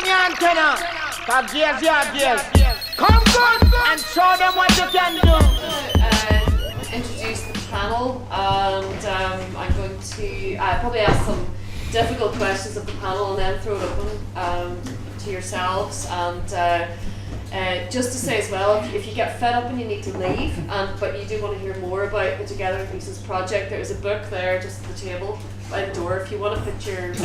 your antenna. Cause gears. Come good and show them what you can do. Introduce the panel, and I'm going to probably ask some difficult questions of the panel and then throw it open to yourselves. And just to say as well, if you get fed up and you need to leave, but you do want to hear more about the Together in Pieces project, there is a book there just at the table by the door. If you want to put your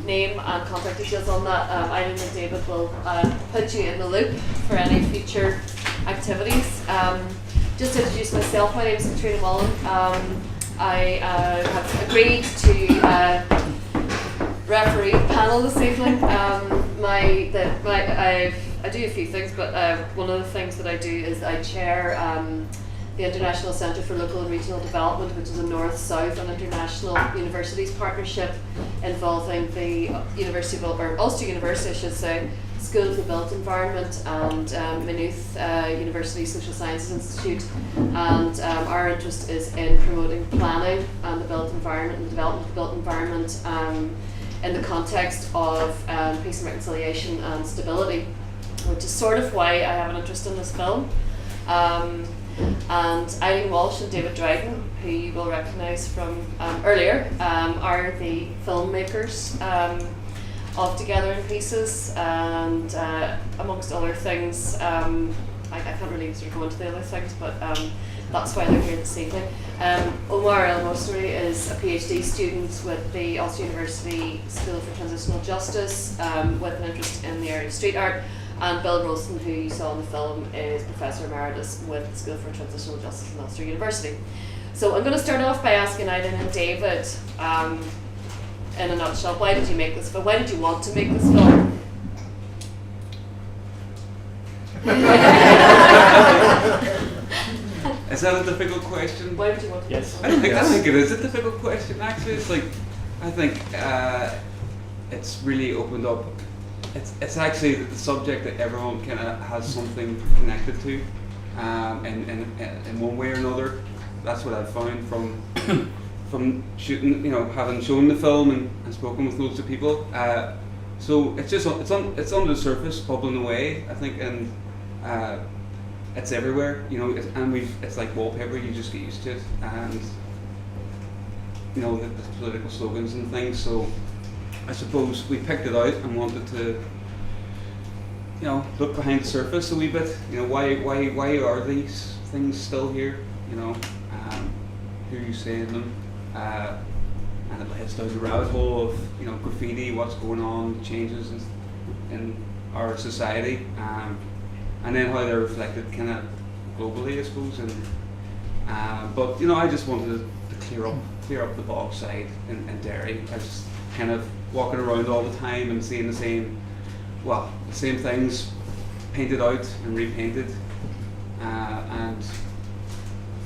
name and contact details on that, Eileen and David will put you in the loop for any future activities. Just to introduce myself, my name is Caitriona Mullan. I have agreed to referee the panel this evening. I do a few things, but one of the things that I do is I chair the International Centre for Local and Regional Development, which is a north-south and international universities partnership involving the Ulster University, I should say, School of the Built Environment, and Maynooth University Social Sciences Institute. And our interest is in promoting planning and the built environment and the development of the built environment in the context of peace and reconciliation and stability, which is sort of why I have an interest in this film. And Eileen, Walsh and David Dryden, who you will recognise from earlier, are the filmmakers of Together in Pieces, and amongst other things, I can't really sort of go into the other things, but that's why they're here this evening. Omar El Masri is a PhD student with the Ulster University School for Transitional Justice, with an interest in the area of street art. And Bill Rolston, who you saw in the film, is Professor Emeritus with the School for Transitional Justice in Ulster University. So I'm going to start off by asking Eileen and David, in a nutshell, why did you make this film? Why did you want to make this film? Is that a difficult question? Why did you want to make this film? I don't think it is a difficult question, actually. It's like, I think it's really opened up. It's actually the subject that everyone kind of has something connected to, in one way or another. That's what I've found from shooting, having shown the film and spoken with loads of people. So it's under the surface, bubbling away, I think, and it's everywhere, it's like wallpaper. You just get used to it, and the political slogans and things. So I suppose we picked it out and wanted to, look behind the surface a wee bit. Why are these things still here? Who are you saying them? And it leads down the rabbit hole of graffiti, what's going on, changes in our society, and then how they're reflected kind of globally, I suppose. And but I just wanted to clear up the bog side in Derry. I just kind of walking around all the time and seeing the same things painted out and repainted, and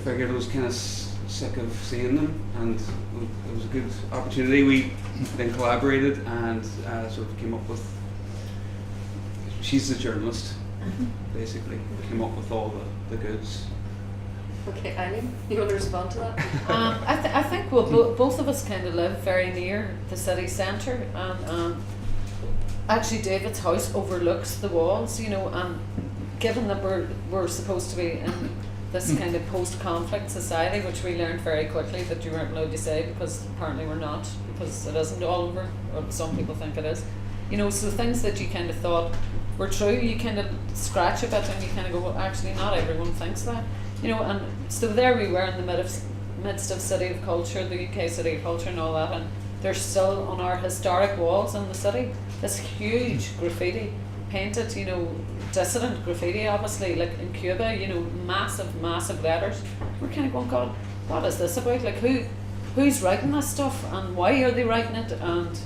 figured I was kind of sick of seeing them, and it was a good opportunity. We then collaborated and sort of came up with. She's the journalist, basically. We came up with all the goods. Okay, Eileen, you want to respond to that? I think both of us kind of live very near the city centre, and actually David's house overlooks the walls, and given that we're supposed to be in this kind of post-conflict society, which we learned very quickly that you weren't allowed to say, because apparently we're not, because it isn't all over, or some people think it is. So things that you kind of thought were true, you kind of scratch a bit and you kind of go, well, actually not everyone thinks that. And so there we were in the midst of City of Culture, the UK City of Culture and all that, and there's still on our historic walls in the city this huge graffiti painted, dissident graffiti, obviously, like in Cuba, massive letters. We're kind of going, God, what is this about? Like, who's writing this stuff, and why are they writing it? And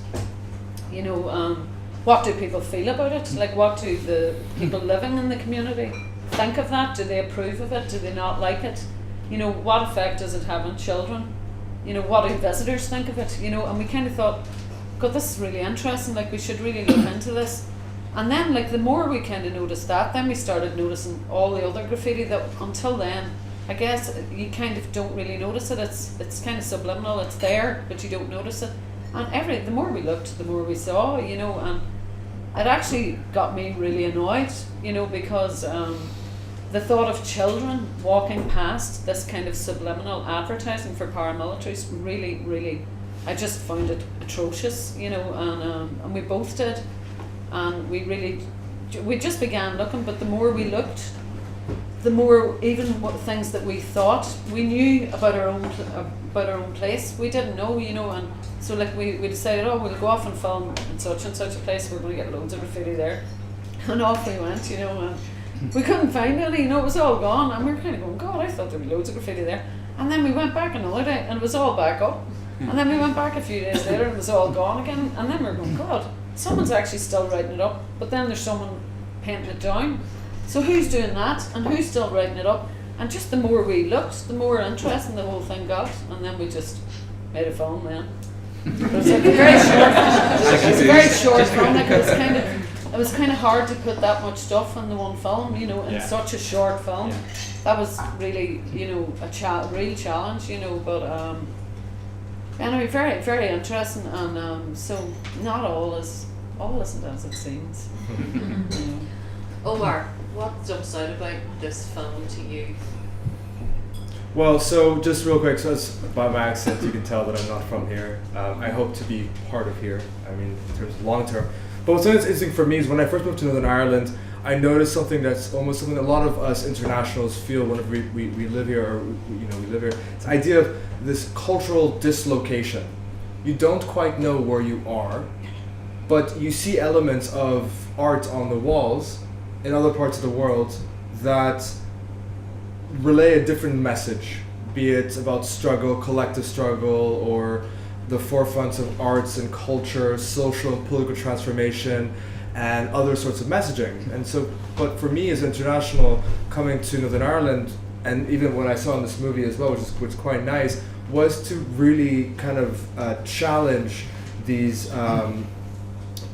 what do people feel about it? Like, what do the people living in the community think of that? Do they approve of it? Do they not like it? What effect does it have on children? What do visitors think of it? And we kind of thought, God, this is really interesting. Like, we should really look into this. And then, like, the more we kind of noticed that, then we started noticing all the other graffiti that until then, I guess, you kind of don't really notice it. It's kind of subliminal. It's there, but you don't notice it. And the more we looked, the more we saw, and it actually got me really annoyed, because the thought of children walking past this kind of subliminal advertising for paramilitaries really, really, I just found it atrocious, and we both did, and we just began looking, but the more we looked, the more even what things that we thought we knew about our own place, we didn't know, and so we decided, we'll go off and film in such and such a place, we're going to get loads of graffiti there, and off we went, and we couldn't find any, it was all gone, and we were kind of going, God, I thought there would be loads of graffiti there, and then we went back another day and it was all back up, and then we went back a few days later and it was all gone again, and then we were going, God, someone's actually still writing it up, but then there's someone painting it down. So who's doing that, and who's still writing it up? And just the more we looked, the more interesting the whole thing got, and then we just made a film then. It was like a very short film. It was a very short film. It was kind of hard to put that much stuff in the one film, in such a short film. Yeah. That was really, a real challenge, But anyway, very, very interesting, and so not all isn't as it seems. Omar, what jumps out about this film to you? Well, so just real quick, so by my accent you can tell that I'm not from here. I hope to be part of here, in terms of long term. But what's interesting for me is when I first moved to Northern Ireland, I noticed something that's almost something a lot of us internationals feel whenever we live here, or we live here. It's the idea of this cultural dislocation. You don't quite know where you are, but you see elements of art on the walls in other parts of the world that relay a different message, be it about struggle, collective struggle, or the forefronts of arts and culture, social and political transformation, and other sorts of messaging. And so, but for me as international, coming to Northern Ireland, and even what I saw in this movie as well, which was quite nice, was to really kind of challenge these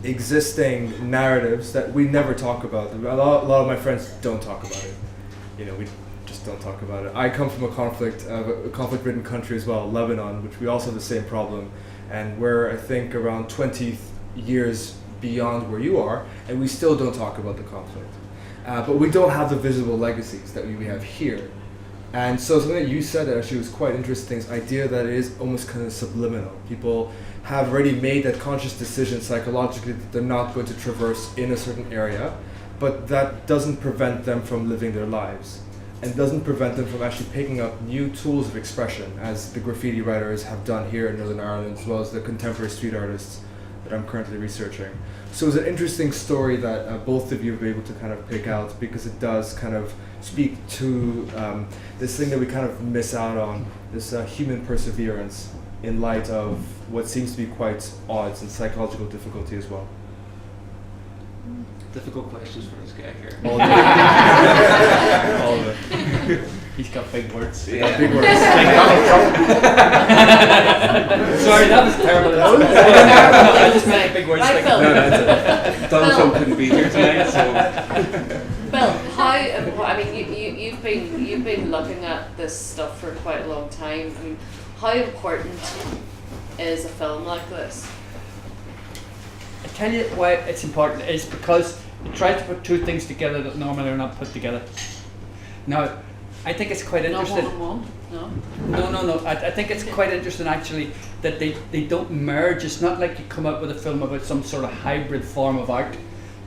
existing narratives that we never talk about. A lot of my friends don't talk about it. We just don't talk about it. I come from a conflict-ridden country as well, Lebanon, which we also have the same problem, and we're, I think, around 20 years beyond where you are, and we still don't talk about the conflict. But we don't have the visible legacies that we have here. And so something that you said that actually was quite interesting, this idea that it is almost kind of subliminal. People have already made that conscious decision psychologically that they're not going to traverse in a certain area, but that doesn't prevent them from living their lives, and doesn't prevent them from actually picking up new tools of expression, as the graffiti writers have done here in Northern Ireland, as well as the contemporary street artists that I'm currently researching. So it's an interesting story that both of you were able to kind of pick out, because it does kind of speak to this thing that we kind of miss out on, this human perseverance in light of what seems to be quite odds and psychological difficulty as well. Difficult questions for this guy here. All of it. He's got big words. Yeah. Big words. Sorry, that was terrible. I just meant big words. Right, Bill. No, that's it. Donald couldn't be here tonight, so. Bill, how? You've been looking at this stuff for quite a long time. How important is a film like this? I tell you why it's important is because it tries to put two things together that normally are not put together. Now, I think it's quite interesting. Not one on one, No. I think it's quite interesting actually that they don't merge. It's not like you come out with a film about some sort of hybrid form of art.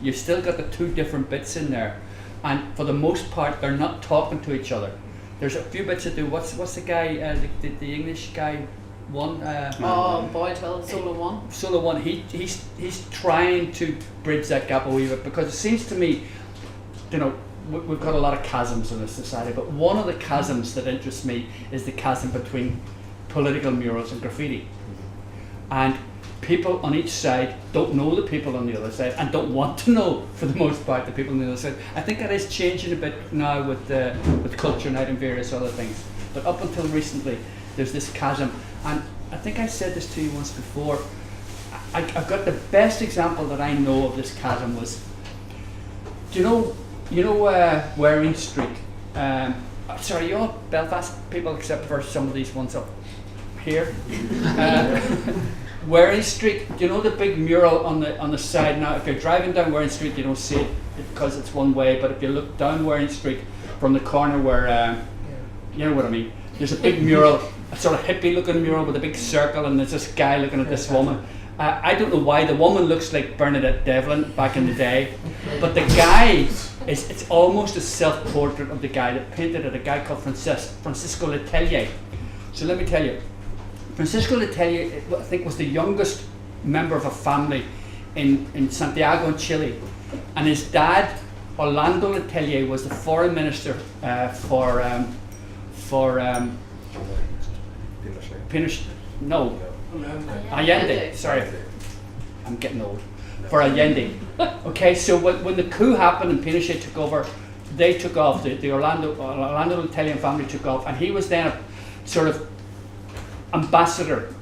You've still got the two different bits in there, and for the most part, they're not talking to each other. There's a few bits that do. What's the guy? The English guy. Boyd Hill, Solo One. He's trying to bridge that gap a wee bit, because it seems to me, we've got a lot of chasms in this society, but one of the chasms that interests me is the chasm between political murals and graffiti. And people on each side don't know the people on the other side, and don't want to know, for the most part, the people on the other side. I think that is changing a bit now with Culture Night and various other things. But up until recently, there's this chasm. And I think I said this to you once before. I've got the best example that I know of this chasm was, do you know Waring Street? Sorry, you all Belfast people except for some of these ones up here. Waring Street, do you know the big mural on the side now? If you're driving down Waring Street, you don't see it because it's one way, but if you look down Waring Street from the corner where, you know what I mean, there's a big mural, a sort of hippie looking mural with a big circle, and there's this guy looking at this woman. I don't know why, the woman looks like Bernadette Devlin back in the day, but the guy, it's almost a self-portrait of the guy that painted it, a guy called Francisco Letelier. So let me tell you, Francisco Letelier, I think, was the youngest member of a family in Santiago, in Chile, and his dad, Orlando Letelier, was the foreign minister for Pinochet. No. Allende, sorry, I'm getting old. For Allende. Okay, so when the coup happened and Pinochet took over, they took off, the Orlando Italian family took off, and he was then a sort of ambassador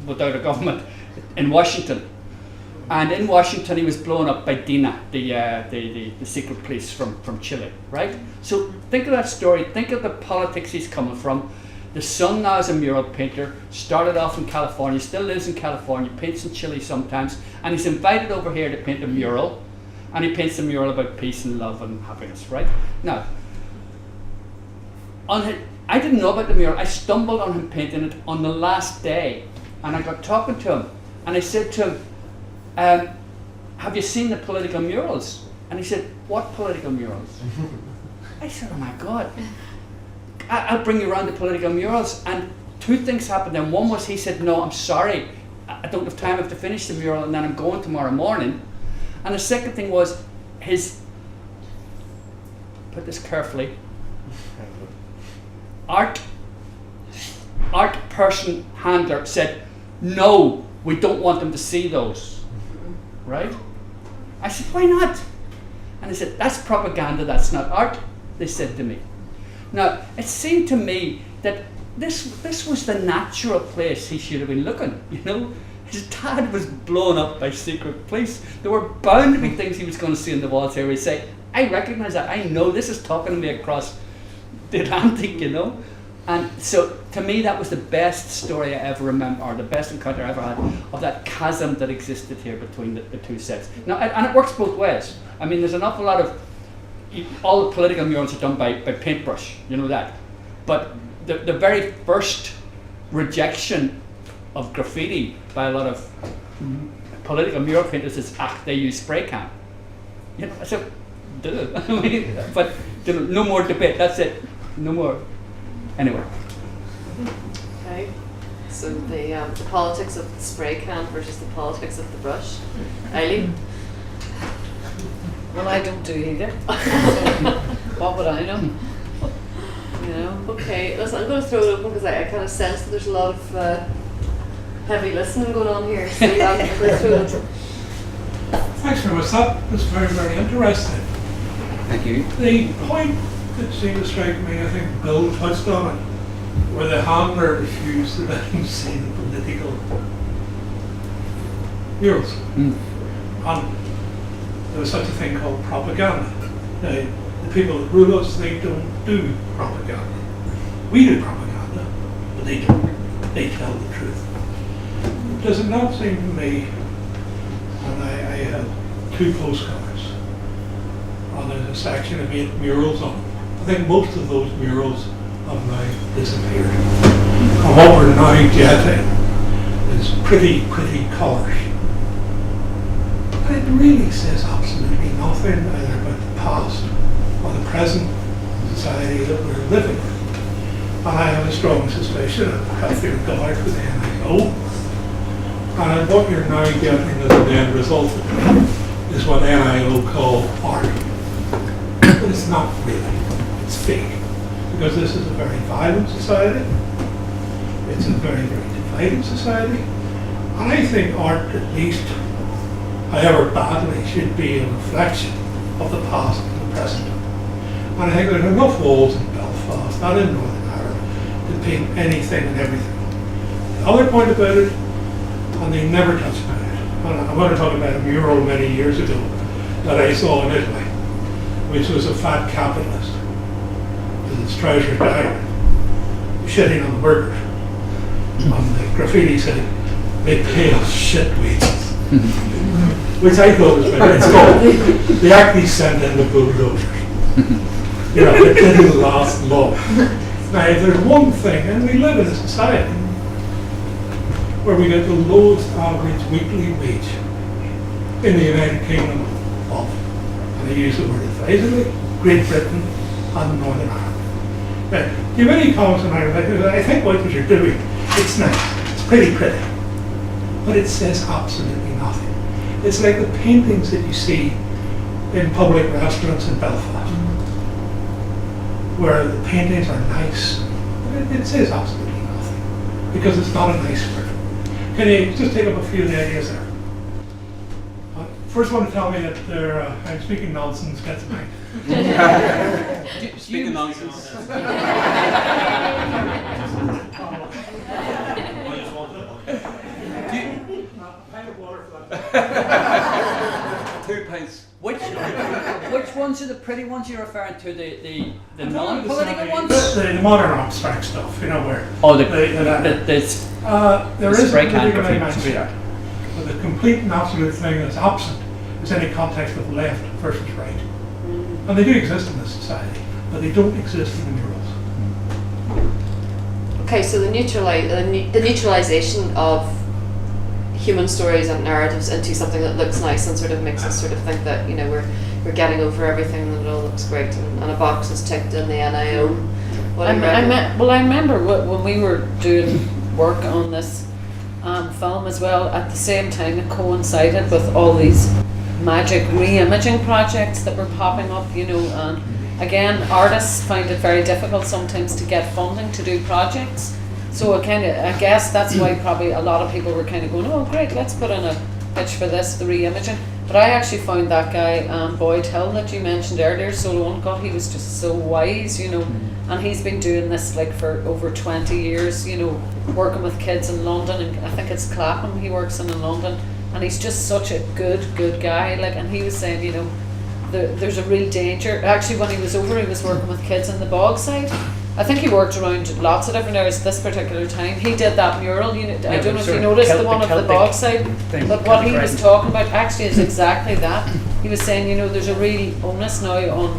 without a government in Washington. And in Washington he was blown up by DINA, the secret police from Chile, right? So think of that story, think of the politics he's coming from. The son now is a mural painter, started off in California, still lives in California, paints in Chile sometimes, and he's invited over here to paint a mural, and he paints a mural about peace and love and happiness, right? Now, I didn't know about the mural, I stumbled on him painting it on the last day, and I got talking to him, and I said to him, have you seen the political murals? And he said, what political murals? I said, oh my God. I'll bring you around the political murals. And two things happened then. One was he said, no, I'm sorry, I don't have time, I have to finish the mural and then I'm going tomorrow morning. And the second thing was his, put this carefully, art person handler said, no, we don't want them to see those, right? I said, why not? And they said, that's propaganda, that's not art, they said to me. Now, it seemed to me that this was the natural place he should have been looking, you know? His dad was blown up by secret police. There were bound to be things he was going to see on the walls here where he'd say, I recognize that, I know this is talking to me across the Atlantic, you know? And so, to me, that was the best story I ever remember, or the best encounter I ever had, of that chasm that existed here between the two sets. Now, and it works both ways. I mean, there's an awful lot of, all the political murals are done by paintbrush, you know that. But the very first rejection of graffiti by a lot of political mural painters is, they use spray can. You know, so, duh. I mean, but you know, no more debate, that's it. No more. Anyway. Okay. So the politics of the spray can versus the politics of the brush. Eileen? Well, I don't do either. What would I know? You know. Okay, listen, I'm going to throw it open because I kind of sense that there's a lot of heavy listening going on here. So I'm going to throw it open. Thanks very much. That was very, very interesting. Thank you. The point that seemed to strike me, I think Bill touched on it, where the handler refused to let him see the political murals. And there was such a thing called propaganda. Now, the people that rule us, they don't do propaganda. We do propaganda, but they don't. They tell the truth. Does it not seem to me, and I had 2 postcards, and there's a section of 8 murals on them. I think most of those murals have now disappeared. And what we're now getting is pretty colours. It really says absolutely nothing either about the past or the present society that we're living in. And I have a strong suspicion that if you're going out with the NIO, and what you're now getting as an end result is what NIO call art. But it's not really. It's fake. Because this is a very violent society. It's a very, very divided society. And I think art, at least, however badly, should be a reflection of the past and the present. And I think there's enough walls in Belfast and in Northern Ireland to paint anything and everything. The other point about it, and they never touch about it, and I'm going to talk about a mural many years ago that I saw in Italy, which was a fat capitalist with his trousers down, shitting on the burgers. And the graffiti said, they pay us shit wages. Which I thought was very, it's called, they actually send in the bulldozers. You know, it didn't last long. Now, if there's one thing, and we live in a society where we get the lowest average weekly wage in the United Kingdom of, and I use the word advisedly, Great Britain and Northern Ireland. Now, do you have any comments on Ireland? I think what you're doing, it's nice, it's pretty, but it says absolutely nothing. It's like the paintings that you see in public restaurants in Belfast, where the paintings are nice, but it says absolutely nothing, because it's not a nice word. Can you just take up a few of the ideas there? First one to tell me that I'm speaking nonsense gets mine. Speaking nonsense. Two pints. Which ones are the pretty ones you're referring to? The non-political ones? The modern abstract stuff, you know, where... Oh, there is a particular abstract, but the complete and absolute thing that's absent is any context of left versus right. And they do exist in this society, but they don't exist in the murals. Okay, so the neutralization of human stories and narratives into something that looks nice and sort of makes us sort of think that, you know, we're getting over everything and it all looks great and a box is ticked in the NIO. What do you reckon? I remember when we were doing work on this film as well, at the same time it coincided with all these magic re-imaging projects that were popping up, you know, and again, artists find it very difficult sometimes to get funding to do projects. So I guess that's why probably a lot of people were kind of going, oh great, let's put in a pitch for this, the re-imaging. But I actually found that guy, Boyd Hill, that you mentioned earlier, Solo Uncut, he was just so wise, you know, and he's been doing this like for over 20 years, you know, working with kids in London, and I think it's Clapham he works in London, and he's just such a good guy, like, and he was saying, you know, there's a real danger. Actually, when he was over, he was working with kids in the Bogside. I think he worked around lots of different areas this particular time. He did that mural, you know, I don't know if you noticed the one of the Bogside, but what he was talking about actually is exactly that. He was saying, you know, there's a real onus now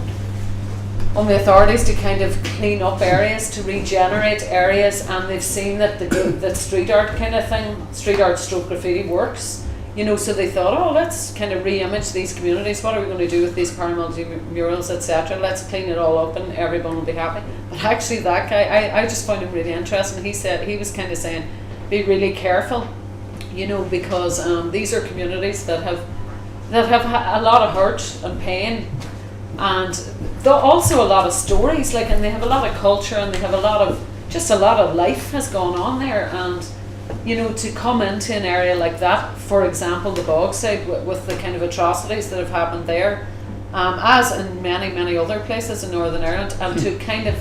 on the authorities to kind of clean up areas, to regenerate areas, and they've seen that that street art kind of thing, street art stroke graffiti works. You know, so they thought, oh, let's kind of re-image these communities. What are we going to do with these paramilitary murals, etc.? Let's clean it all up and everyone will be happy. But actually that guy, I just found him really interesting. He said, he was kind of saying, be really careful, you know, because these are communities that have a lot of hurt and pain, and also a lot of stories, like, and they have a lot of culture, and they have a lot of life has gone on there. And you know, to come into an area like that, for example, the Bogside, with the kind of atrocities that have happened there, as in many other places in Northern Ireland, and to kind of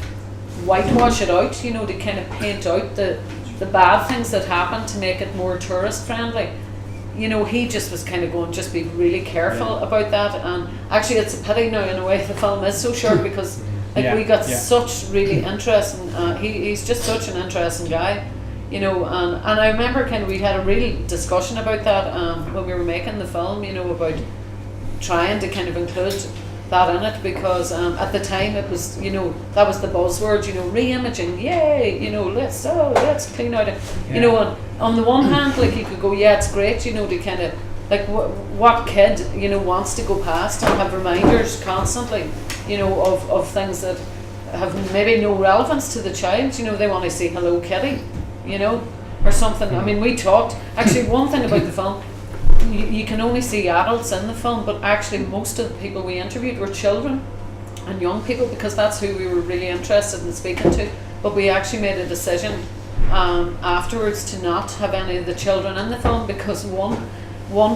whitewash it out, you know, to kind of paint out the bad things that happened to make it more tourist friendly. You know, he just was kind of going, just be really careful about that. And actually, it's a pity now in a way the film is so short, because like we got such really interesting. He's just such an interesting guy. You know, and I remember kind of we had a real discussion about that when we were making the film, you know, about trying to kind of include that in it, because at the time it was, you know, that was the buzzword, you know, re-imaging, yay, you know, let's clean out it, you know, and on the one hand, like, you could go, yeah, it's great, you know, to kind of, like, what kid, you know, wants to go past and have reminders constantly, you know, of things that have maybe no relevance to the child, you know, they want to see Hello Kitty, you know, or something. I mean, we talked, actually one thing about the film, you can only see adults in the film, but actually most of the people we interviewed were children and young people, because that's who we were really interested in speaking to. But we actually made a decision afterwards to not have any of the children in the film, because one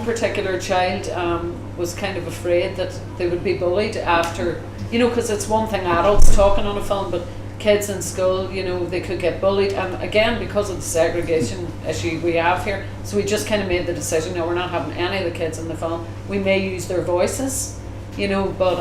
particular child was kind of afraid that they would be bullied after, you know, because it's one thing adults talking on a film, but kids in school, you know, they could get bullied, and again, because of the segregation issue we have here, so we just kind of made the decision, no, we're not having any of the kids in the film. We may use their voices, you know, but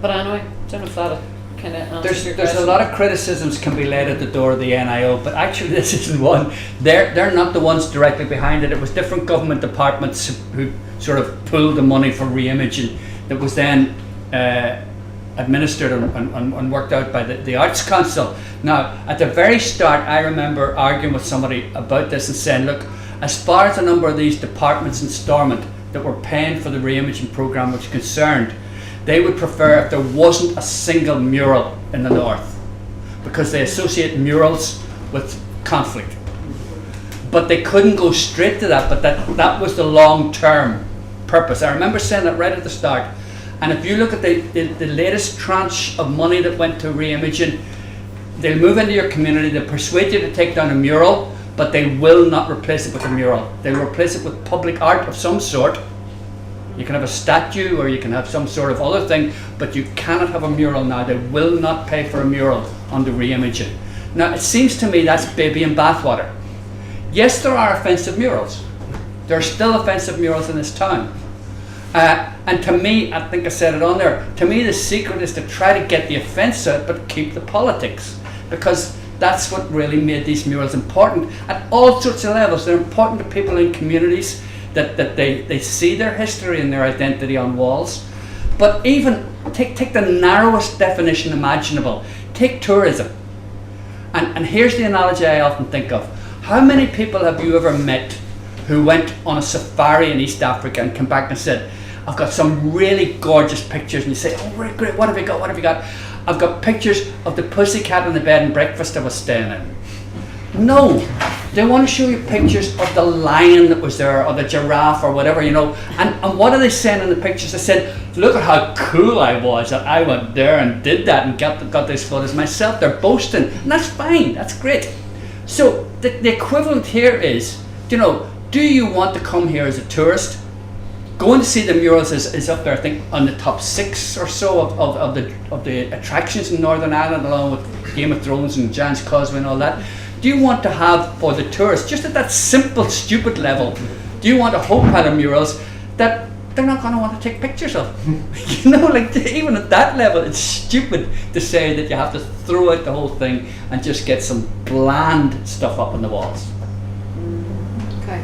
anyway, don't know if that kind of answer There's your a question? lot of criticisms can be laid at the door of the NIO, but actually this isn't one. They're not the ones directly behind it. It was different government departments who sort of pulled the money for re-imaging that was then administered and worked out by the Arts Council. Now, at the very start, I remember arguing with somebody about this and saying, look, as far as a number of these departments in Stormont that were paying for the re-imaging programme was concerned, they would prefer if there wasn't a single mural in the north, because they associate murals with conflict. But they couldn't go straight to that, but that was the long-term purpose. I remember saying that right at the start. And if you look at the latest tranche of money that went to re-imaging, they'll move into your community, they'll persuade you to take down a mural, but they will not replace it with a mural. They'll replace it with public art of some sort. You can have a statue or you can have some sort of other thing, but you cannot have a mural now. They will not pay for a mural on the re-imaging. Now, it seems to me that's baby in bathwater. Yes, there are offensive murals. There are still offensive murals in this town. And to me, I think I said it on there, to me the secret is to try to get the offence out but keep the politics, because that's what really made these murals important at all sorts of levels. They're important to people in communities, that they see their history and their identity on walls. But even take the narrowest definition imaginable, take tourism. And here's the analogy I often think of. How many people have you ever met who went on a safari in East Africa and came back and said, I've got some really gorgeous pictures, and you say, oh great, great, what have you got, what have you got? I've got pictures of the pussycat in the bed and breakfast I was staying in. No, they want to show you pictures of the lion that was there, or the giraffe, or whatever, you know. And what are they saying in the pictures? They said, look at how cool I was, that I went there and did that and got these photos myself. They're boasting, and that's fine, that's great. So the equivalent here is, you know, do you want to come here as a tourist? Going to see the murals is up there, I think, on the top 6 or so of the attractions in Northern Ireland, along with Game of Thrones and Giant's Causeway and all that. Do you want to have, for the tourists, just at that simple, stupid level, do you want a whole pile of murals that they're not going to want to take pictures of? You know, like, even at that level, it's stupid to say that you have to throw out the whole thing and just get some bland stuff up on the walls. Okay.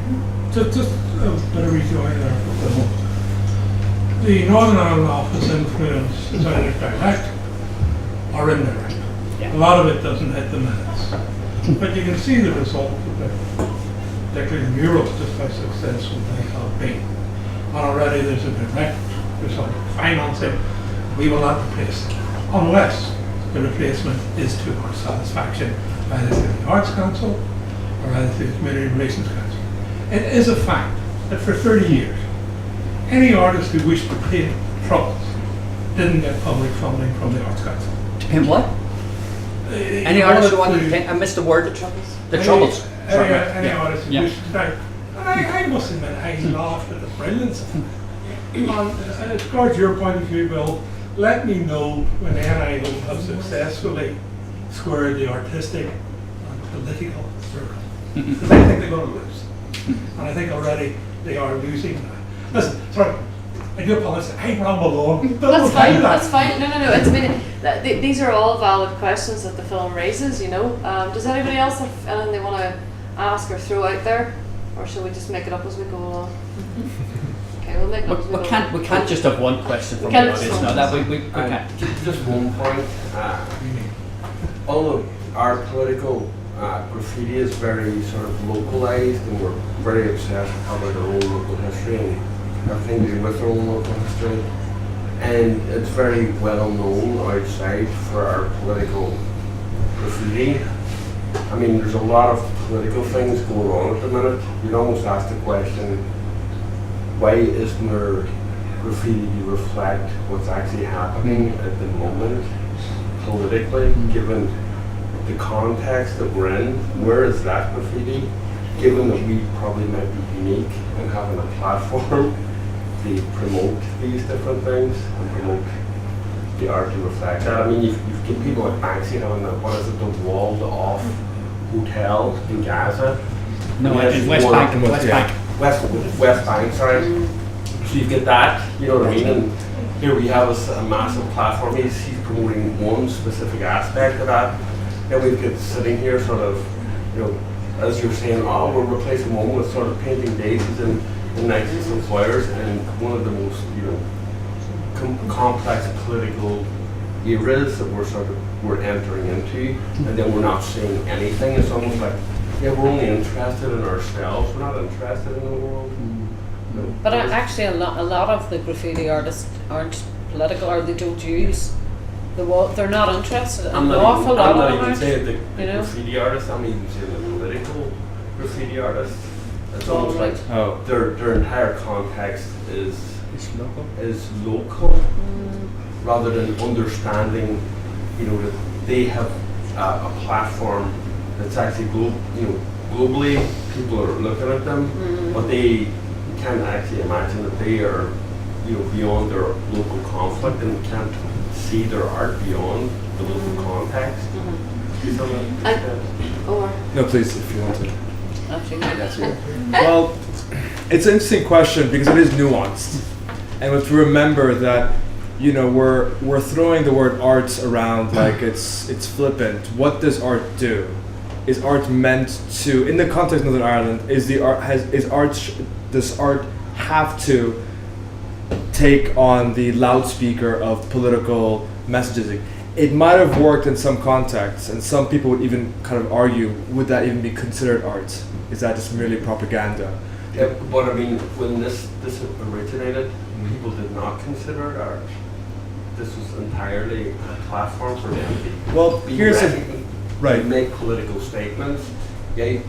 Just a bit of rejoin there for the moment. The Northern Ireland office influence is either direct or indirect. Yeah. A lot of it doesn't hit the minutes. But you can see the result of it, particularly the murals, just how successful they have been. And already there's a direct result. Financing, we will not replace them unless the replacement is to our satisfaction, either through the Arts Council or either through the Community Relations Council. It is a fact that for 30 years, any artist who wished to paint troubles didn't get public funding from the Arts Council. To paint what? Any artist who wanted to paint, I missed the word. The Troubles. The Troubles. Sorry, Any yeah. artist who Yeah. wished to paint. And I must admit, I laughed at the brilliance of it. And as regards your point of view, Bill, let me know when the NIO have successfully squared the artistic and political circle. Because I think they're going to lose. And I think already they are losing now. Listen, sorry, I do apologize. I ramble on. That's fine. That's fine. No. It's been. These are all valid questions that the film raises. You know. Does anybody else have anything they want to ask or throw out there, or shall we just make it up as we go along? Okay, we'll make it up as we go along. We can't just have one question from We the can't audience. just No, one. that we can't. Just one point. All of our political graffiti is very sort of localized, and we're very obsessed about our own local history and everything to do with our own local history. And it's very well known outside for our political graffiti. I mean, there's a lot of political things going on at the minute. You'd almost ask the question, why isn't there graffiti to reflect what's actually happening at the moment politically, given the context that we're in? Where is that graffiti, given that we probably might be unique in having a platform to promote these different things and promote the art to reflect that? I mean, you've got people like Banksy having the, what is it, the walled off hotel in Gaza. No, Yes, in West one- Bank. West Bank. West Bank, sorry. So you get that, you know what I mean? And here we have a massive platform. He's promoting one specific aspect of that. Then we've got sitting here sort of, as you're saying, we're replacing one with sort of painting daisies in nicest and flowers, and one of the most, complex political eras that we're entering into, and then we're not seeing anything. It's almost like, we're only interested in ourselves. We're not interested in the world. But actually, a lot of the graffiti artists aren't political, or they don't use the wall. They're not interested. An awful lot of them I'm not even aren't. saying the graffiti artists. I'm even saying the political graffiti artists. It's almost like their entire context is local, rather than understanding, that they have a platform that's actually globally people are looking at them, but they can't actually imagine that they are, beyond their local conflict and can't see their art beyond the local context. No, please, if you want to. That's Well, it's an interesting question because it is nuanced, and we have to remember that we're throwing the word art around like it's flippant. What does art do? Is art meant to, in the context of Northern Ireland, does art have to take on the loudspeaker of political messaging? It might have worked in some contexts, and some people would even kind of argue, would that even be considered art? Is that just merely propaganda? Yeah, but I mean, when this originated, people did not consider it art. This was entirely a platform for them to make political statements. Yeah,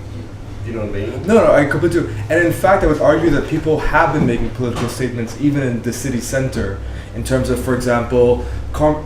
you know what I mean? No, I completely do. And in fact, I would argue that people have been making political statements even in the city center, in terms of, for example,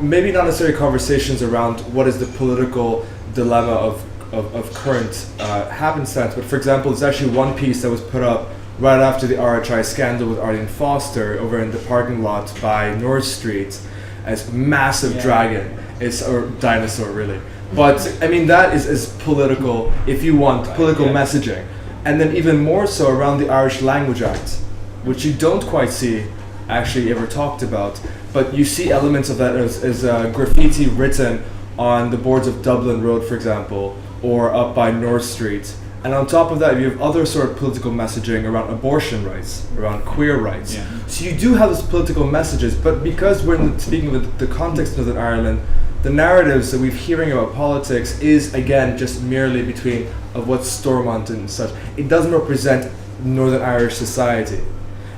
maybe not necessarily conversations around what is the political dilemma of current happenstance, but for example, there's actually one piece that was put up right after the RHI scandal with Eileen Foster over in the parking lot by North Street as massive dragon. It's a dinosaur, really. But I mean, that is political, if you want, political messaging. And then even more so around the Irish Language Act, which you don't quite see actually ever talked about, but you see elements of that as graffiti written on the boards of Dublin Road, for example, or up by North Street. And on top of that, you have other sort of political messaging around abortion rights, around queer rights. Yeah. So you do have those political messages, but because we're speaking of the context of Northern Ireland, the narratives that we're hearing about politics is, again, just merely between of what's Stormont and such. It doesn't represent Northern Irish society.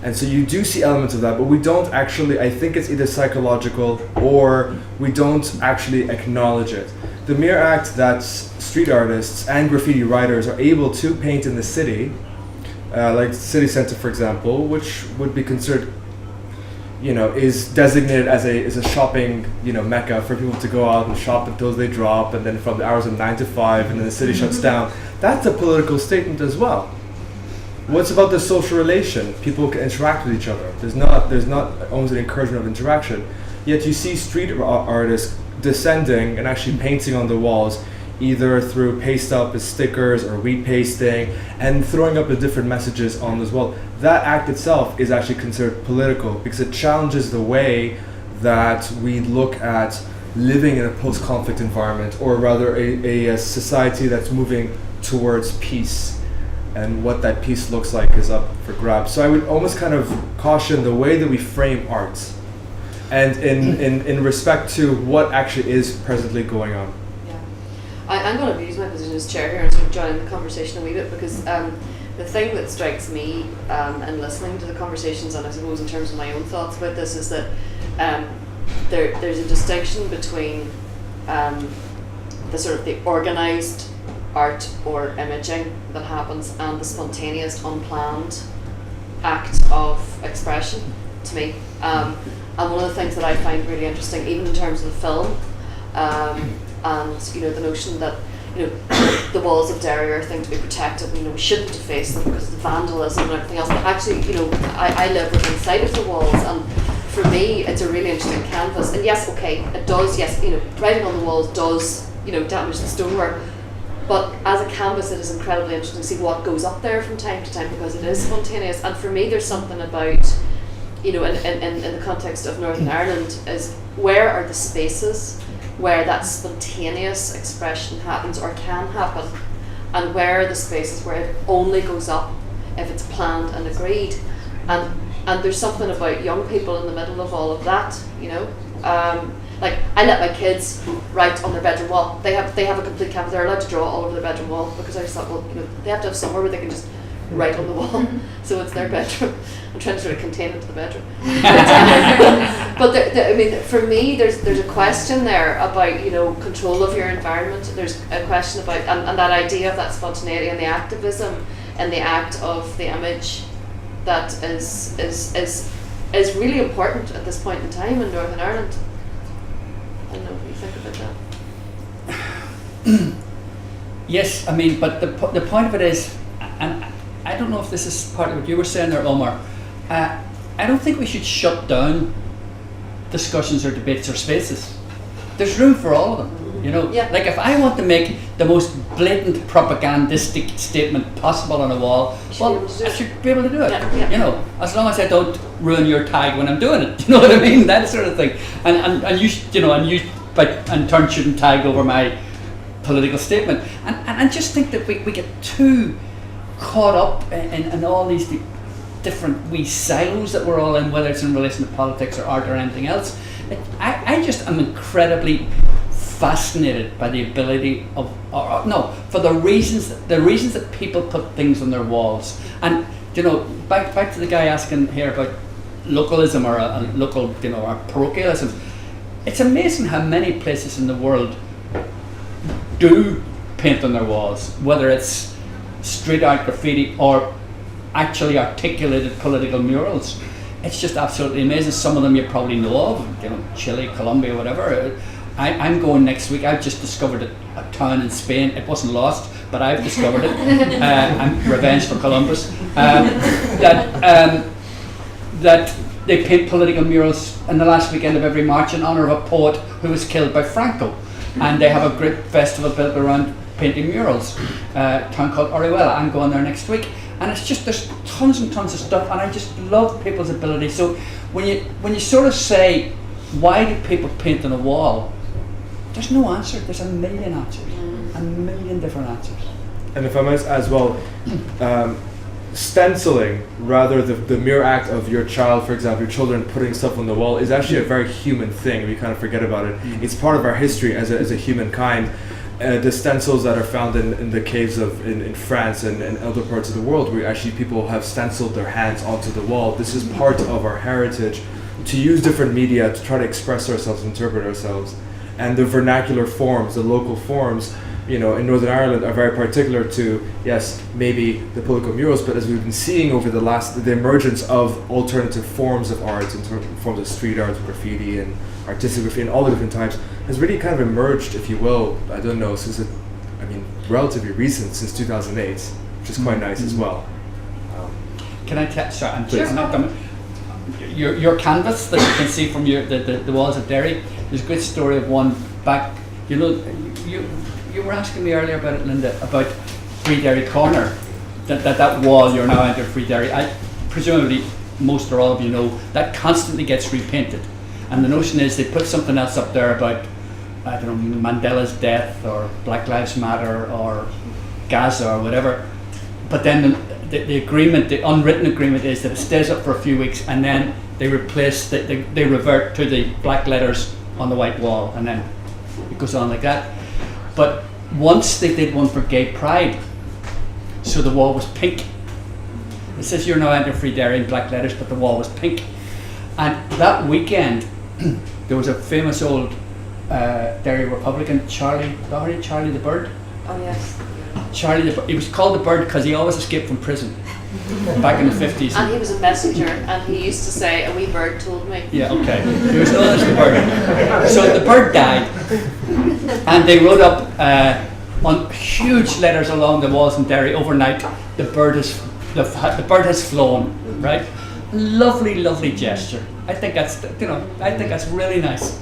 And so you do see elements of that, but we don't actually, I think it's either psychological or we don't actually acknowledge it. The mere act that street artists and graffiti writers are able to paint in the city, like the city center, for example, which would be considered, is designated as a shopping, mecca for people to go out and shop until they drop, and then from the hours of 9 to 5, and then the city shuts down. That's a political statement as well. What's about the social relation? People can interact with each other. There's not almost an encouragement of interaction. Yet you see street artists descending and actually painting on the walls, either through paste up as stickers or wheat pasting, and throwing up the different messages on as well. That act itself is actually considered political because it challenges the way that we look at living in a post-conflict environment, or rather a society that's moving towards peace. And what that peace looks like is up for grabs. So I would almost kind of caution the way that we frame art, and in respect to what actually is presently going on. Yeah, I'm going to use my position as chair here and sort of join the conversation a wee bit, because the thing that strikes me in listening to the conversations, and I suppose in terms of my own thoughts about this, is that there's a distinction between the sort of the organised art or imaging that happens and the spontaneous, unplanned act of expression, to me. And one of the things that I find really interesting, even in terms of the film, and the notion that the walls of Derry are a thing to be protected, we shouldn't deface them because of the vandalism and everything else, but actually I live within sight of the walls, and for me it's a really interesting canvas. And yes, okay, it does, writing on the walls does damage the stonework, but as a canvas it is incredibly interesting to see what goes up there from time to time, because it is spontaneous. And for me there's something about you know, in the context of Northern Ireland, is where are the spaces where that spontaneous expression happens or can happen, and where are the spaces where it only goes up if it's planned and agreed. And there's something about young people in the middle of all of that, you know. Like, I let my kids write on their bedroom wall. They have a complete canvas. They're allowed to draw all over their bedroom wall, because I just thought, well, you know, they have to have somewhere where they can just write on the wall. So it's their bedroom. I'm trying to sort of contain it to the bedroom. But I mean, for me, there's a question there about, you know, control of your environment. There's a question about, and that idea of that spontaneity and the activism and the act of the image that is really important at this point in time in Northern Ireland. I don't know what you think about that. Yes, I mean, but the point of it is, and I don't know if this is part of what you were saying there, Omar, I don't think we should shut down discussions or debates or spaces. There's room for all of them, you know. Yeah. Like, if I want to make the most blatant propagandistic statement possible on a wall, well, I should be able to do it. Yeah. You know, as long as I don't ruin your tag when I'm doing it. You know what I mean? That sort of thing. And you, you know, and turn shouldn't tag over my political statement. And I just think that we get too caught up in all these different wee silos that we're all in, whether it's in relation to politics or art or anything else. I just am incredibly fascinated by the ability of, for the reasons that people put things on their walls. And, you know, back to the guy asking here about localism or a local, you know, or parochialism. It's amazing how many places in the world do paint on their walls, whether it's street art, graffiti, or actually articulated political murals. It's just absolutely amazing. Some of them you probably know of, you know, Chile, Colombia, whatever. I'm going next week. I've just discovered a town in Spain. It wasn't lost, but I've discovered it. I'm revenge for Columbus. That they paint political murals in the last weekend of every March in honour of a poet who was killed by Franco. And they have a great festival built around painting murals. A town called Orihuela. I'm going there next week. And it's just, there's tons and tons of stuff, and I just love people's ability. So when you sort of say, why do people paint on a wall? There's no answer. There's a million answers, a million different answers. And if I might as well, stenciling, rather the mere act of your child, for example, your children putting stuff on the wall, is actually a very human thing. We kind of forget about it. It's part of our history as a humankind. The stencils that are found in the caves in France and other parts of the world, where actually people have stenciled their hands onto the wall. This is part of our heritage, to use different media to try to express ourselves, interpret ourselves. And the vernacular forms, the local forms, you know, in Northern Ireland are very particular to, yes, maybe the political murals, but as we've been seeing over the emergence of alternative forms of art, in forms of street art, graffiti, and artistic graffiti, and all the different types, has really kind of emerged, if you will, I don't know, relatively recent, since 2008, which is quite nice as well. Can I tell? Sorry, I'm sure. Your canvas that you can see from the walls of Derry. There's a good story of one back. You know, you were asking me earlier about it, Linda, about Free Derry Corner. That wall you're now under Free Derry. Presumably most or all of you know that constantly gets repainted, and the notion is they put something else up there about, I don't know, Mandela's death or Black Lives Matter or Gaza or whatever. But then the agreement, the unwritten agreement, is that it stays up for a few weeks, and then they replace, they revert to the black letters on the white wall, and then it goes on like that. But once they did one for Gay Pride, so the wall was pink. It says you're now under Free Derry in black letters, but the wall was pink. And that weekend, there was a famous old Derry Republican, Charlie the Bird. Oh yes. Charlie the Bird. He was called the Bird because he always escaped from prison back in the 50s. And he was a messenger, and he used to say, "A wee bird told me." Yeah, okay. He was known as the Bird. So the Bird died, and they wrote up on huge letters along the walls in Derry overnight, the bird has flown, right? Lovely, lovely gesture. I think that's really nice.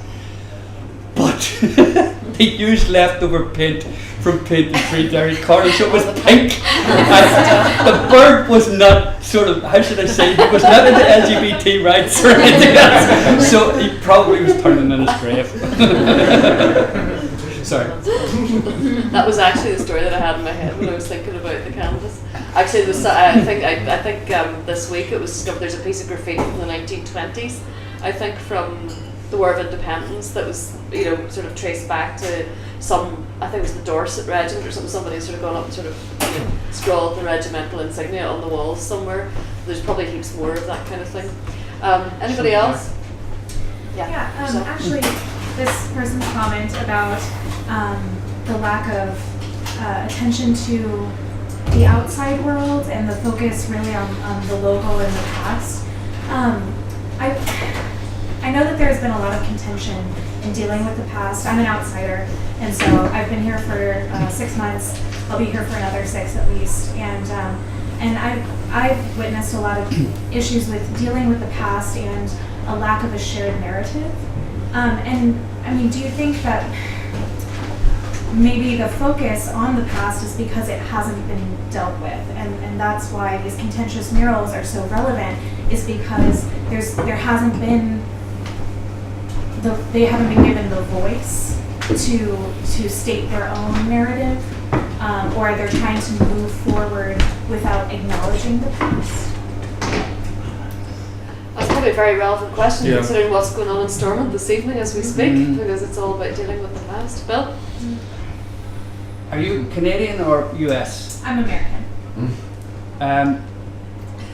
But they used leftover paint from Paint and Tree Dairy Corner, so it was pink. And the bird was not sort of, how should I say, he was not into LGBT rights or anything else, so he probably was turning in his grave. Sorry. That was actually the story that I had in my head when I was thinking about the canvas. Actually, there was, I think this week it was discovered there's a piece of graffiti from the 1920s, I think from the War of Independence, that was, you know, sort of traced back to some, I think it was the Dorset Regiment or something. Somebody sort of gone up and sort of, you know, scrawled the regimental insignia on the walls somewhere. There's probably heaps more of that kind of thing. Anybody else? Yeah, actually, this person's comment about the lack of attention to the outside world and the focus really on the local and the past. I know that there's been a lot of contention in dealing with the past. I'm an outsider, and so I've been here for 6 months. I'll be here for another 6 at least, and I've witnessed a lot of issues with dealing with the past and a lack of a shared narrative. And I mean, do you think that maybe the focus on the past is because it hasn't been dealt with, and that's why these contentious murals are so relevant, is because there hasn't been they haven't been given the voice to state their own narrative, or they're trying to move forward without acknowledging the past? That's probably a very relevant question, considering what's going on in Stormont this evening as we speak, because it's all about dealing with the past. Bill? Are you Canadian or US? I'm American.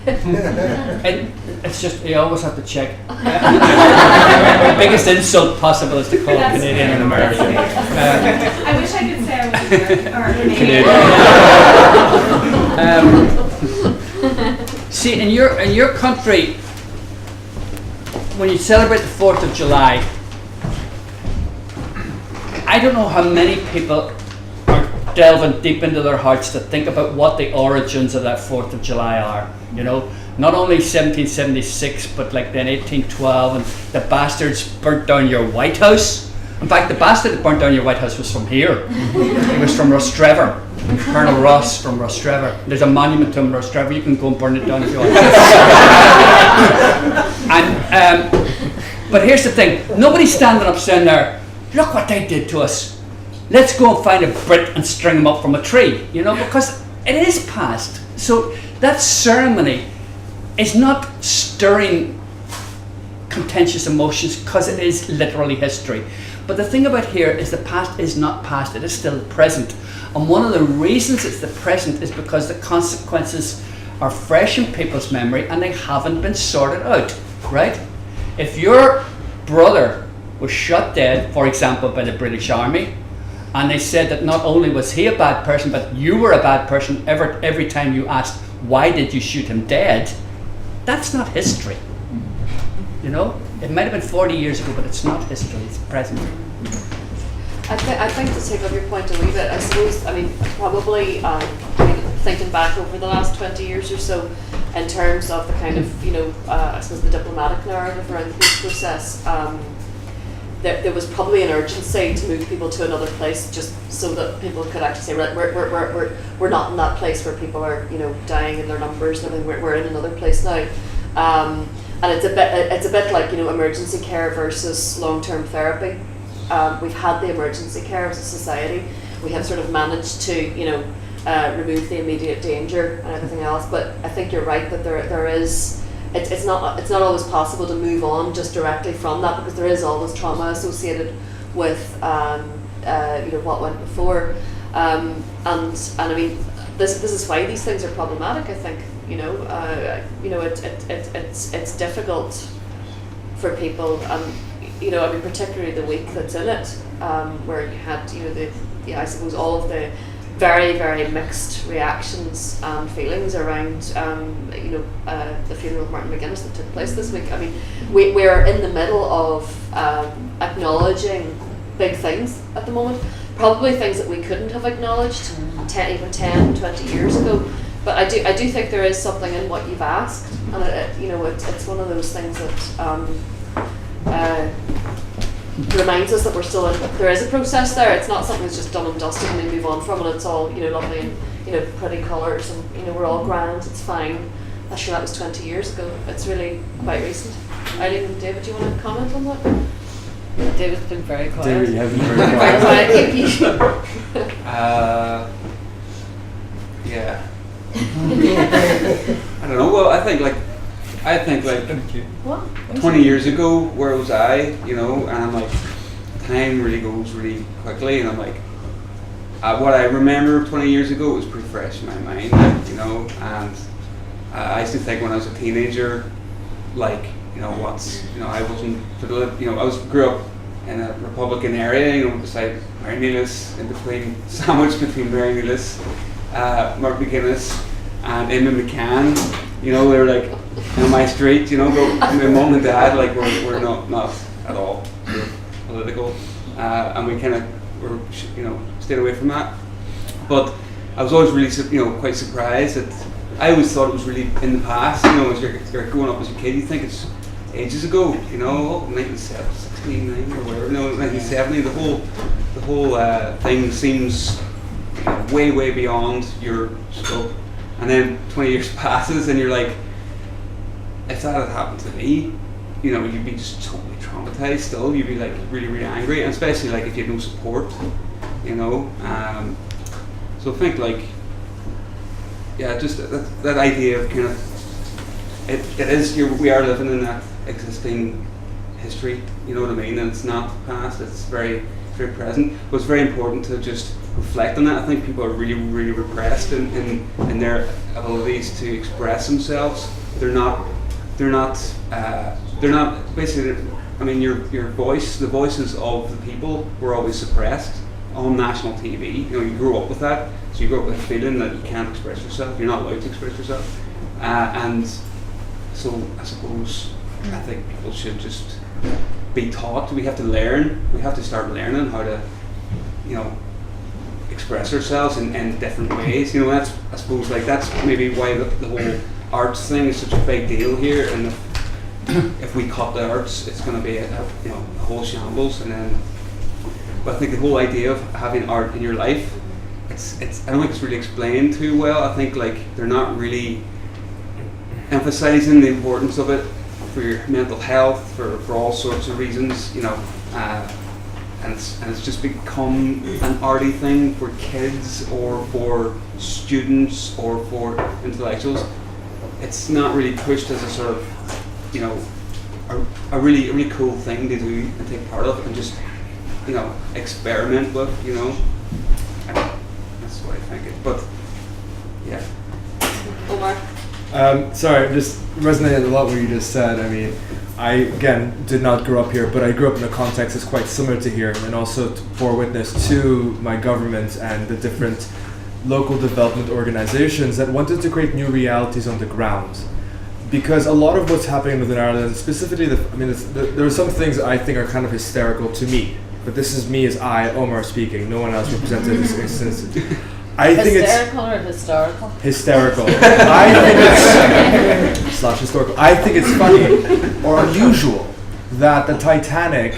And it's just, you always have to check. The biggest insult possible is to call That's Canadian fair. an American. I wish I could say I was American or Canadian. See, in your country, when you celebrate the 4th of July, I don't know how many people are delving deep into their hearts to think about what the origins of that 4th of July are. You know, not only 1776, but like then 1812, and the bastards burnt down your White House. In fact, the bastard that burnt down your White House was from here. He was from Rostrevor. Colonel Ross from Rostrevor. There's a monument to him in Rostrevor. You can go and burn it down if you want. And but here's the thing: nobody's standing up saying there, "Look what they did to us. Let's go and find a Brit and string him up from a tree." You know, because it is past. So that ceremony is not stirring contentious emotions because it is literally history. But the thing about here is the past is not past, it is still present. And one of the reasons it's the present is because the consequences are fresh in people's memory and they haven't been sorted out, right? If your brother was shot dead, for example, by the British Army, and they said that not only was he a bad person, but you were a bad person every time you asked, why did you shoot him dead? That's not history. You know? It might have been 40 years ago, but it's not history, it's present. I think to take up your point a wee bit, I suppose, I mean, probably thinking back over the last 20 years or so, in terms of the kind of, you know, I suppose the diplomatic narrative around the peace process, there was probably an urgency to move people to another place just so that people could actually say, right, we're not in that place where people are, you know, dying in their numbers and everything. We're in another place now, and it's a bit like, you know, emergency care versus long-term therapy. We've had the emergency care as a society. We have sort of managed to, you know, remove the immediate danger and everything else. But I think you're right that there is. It's not always possible to move on just directly from that, because there is always trauma associated with you know, what went before, and I mean this is why these things are problematic. I think you know it's difficult for people, you know, I mean particularly the week that's in it, where you had, you know, I suppose all of the very, very mixed reactions and feelings around, you know, the funeral of Martin McGuinness that took place this week. I mean, we're in the middle of acknowledging big things at the moment, probably things that we couldn't have acknowledged even 10, 20 years ago. But I do think there is something in what you've asked, and you know, it's one of those things that reminds us that we're still there is a process there. It's not something that's just done and dusted and we move on from it. It's all, you know, lovely and, you know, pretty colours and, you know, we're all grand, it's fine. I'm sure that was 20 years ago. It's really quite recent. Eileen and David, do you want to comment on that? David's been very quiet. David, you have been very Very quiet. quiet. Yeah. I don't know. Well, I think like What? 20 years ago, where was I? You know, and I'm like, time really goes really quickly, and I'm like, what I remember 20 years ago was pretty fresh in my mind, you know, and I used to think when I was a teenager, like, you know, I wasn't, you know, grew up in a Republican area, you know, beside Mary Nelis, sandwiched between Mary Nelis, Mark McGuinness, and Emma McCann. You know, they were like on my street, you know, but my mum and dad, like, were not at all sort of political, and we kind of were, you know, stayed away from that. But I was always really, you know, quite surprised that I always thought it was really in the past. You know, as you're growing up as a kid, you think it's ages ago. You know, 1969 or whatever. No, 1970. The whole thing seems, you know, way beyond your scope. And then 20 years passes, and you're like, if that had happened to me, you know, you'd be just totally traumatized. Still, you'd be like really angry, and especially like if you had no support. You know, so I think like, yeah, just that idea of kind of, it is, we are living in that existing history, you know what I mean, and it's not past, it's very present, but it's very important to just reflect on that. I think people are really repressed in their abilities to express themselves. They're not basically, I mean, your voice, the voices of the people were always suppressed on national TV. You know, you grew up with that, so you grew up with a feeling that you can't express yourself, you're not allowed to express yourself, and so I suppose I think people should just be taught. We have to start learning how to, you know, express ourselves in different ways. You know, that's, I suppose, like, that's maybe why the whole arts thing is such a big deal here, and if we cut the arts, it's going to be a whole shambles. And then, but I think the whole idea of having art in your life, it's I don't think it's really explained too well. I think like they're not really emphasizing the importance of it for your mental health, for all sorts of reasons, you know, and it's just become an arty thing for kids or for students or for intellectuals. It's not really pushed as a sort of, you know, a really cool thing to do and take part of and just, you know, experiment with, you know. That's what I think. But yeah. Omar. Sorry, just resonated a lot what you just said. I mean, I again did not grow up here, but I grew up in a context that's quite similar to here, and also bore witness to my government and the different local development organizations that wanted to create new realities on the ground. Because a lot of what's happening in Northern Ireland, specifically, there are some things I think are kind of hysterical to me. But this is me as Omar, speaking. No one else represented in this instance. I think hysterical or historical? Hysterical. I think it's / historical. I think it's funny or unusual that the Titanic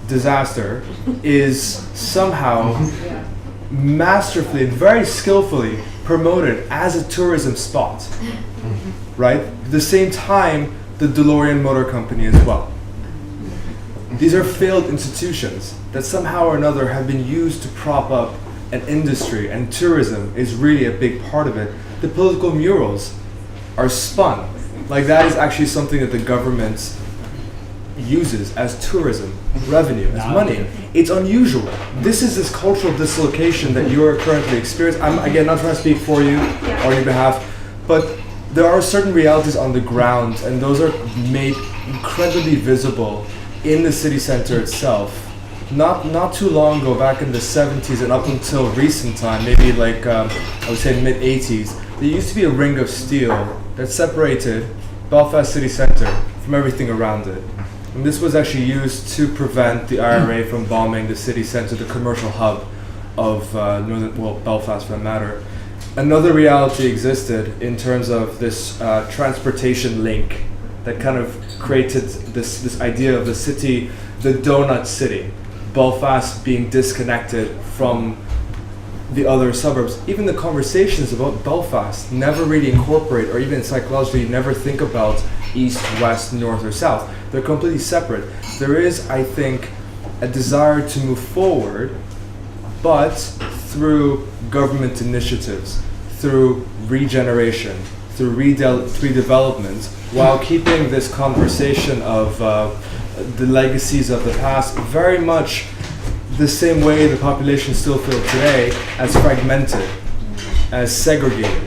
disaster is somehow masterfully and very skillfully promoted as a tourism spot. Right? At the same time, the DeLorean Motor Company as well. These are failed institutions that somehow or another have been used to prop up an industry, and tourism is really a big part of it. The political murals are spun. Like, that is actually something that the government uses as tourism revenue, as money. It's unusual. This is this cultural dislocation that you are currently experiencing. I'm, again, not trying to speak for you or on your behalf, but there are certain realities on the ground, and those are made incredibly visible in the city center itself. Not too long ago, back in the 70s and up until recent time, maybe like I would say mid-80s, there used to be a ring of steel that separated Belfast city centre from everything around it. And this was actually used to prevent the IRA from bombing the city centre, the commercial hub of Belfast for that matter. Another reality existed in terms of this transportation link that kind of created this idea of the city, the donut city, Belfast being disconnected from the other suburbs. Even the conversations about Belfast never really incorporate, or even psychologically, you never think about east, west, north, or south. They're completely separate. There is, I think, a desire to move forward, but through government initiatives, through regeneration, through redevelopment, while keeping this conversation of the legacies of the past very much the same way the population still feels today, as fragmented, as segregated.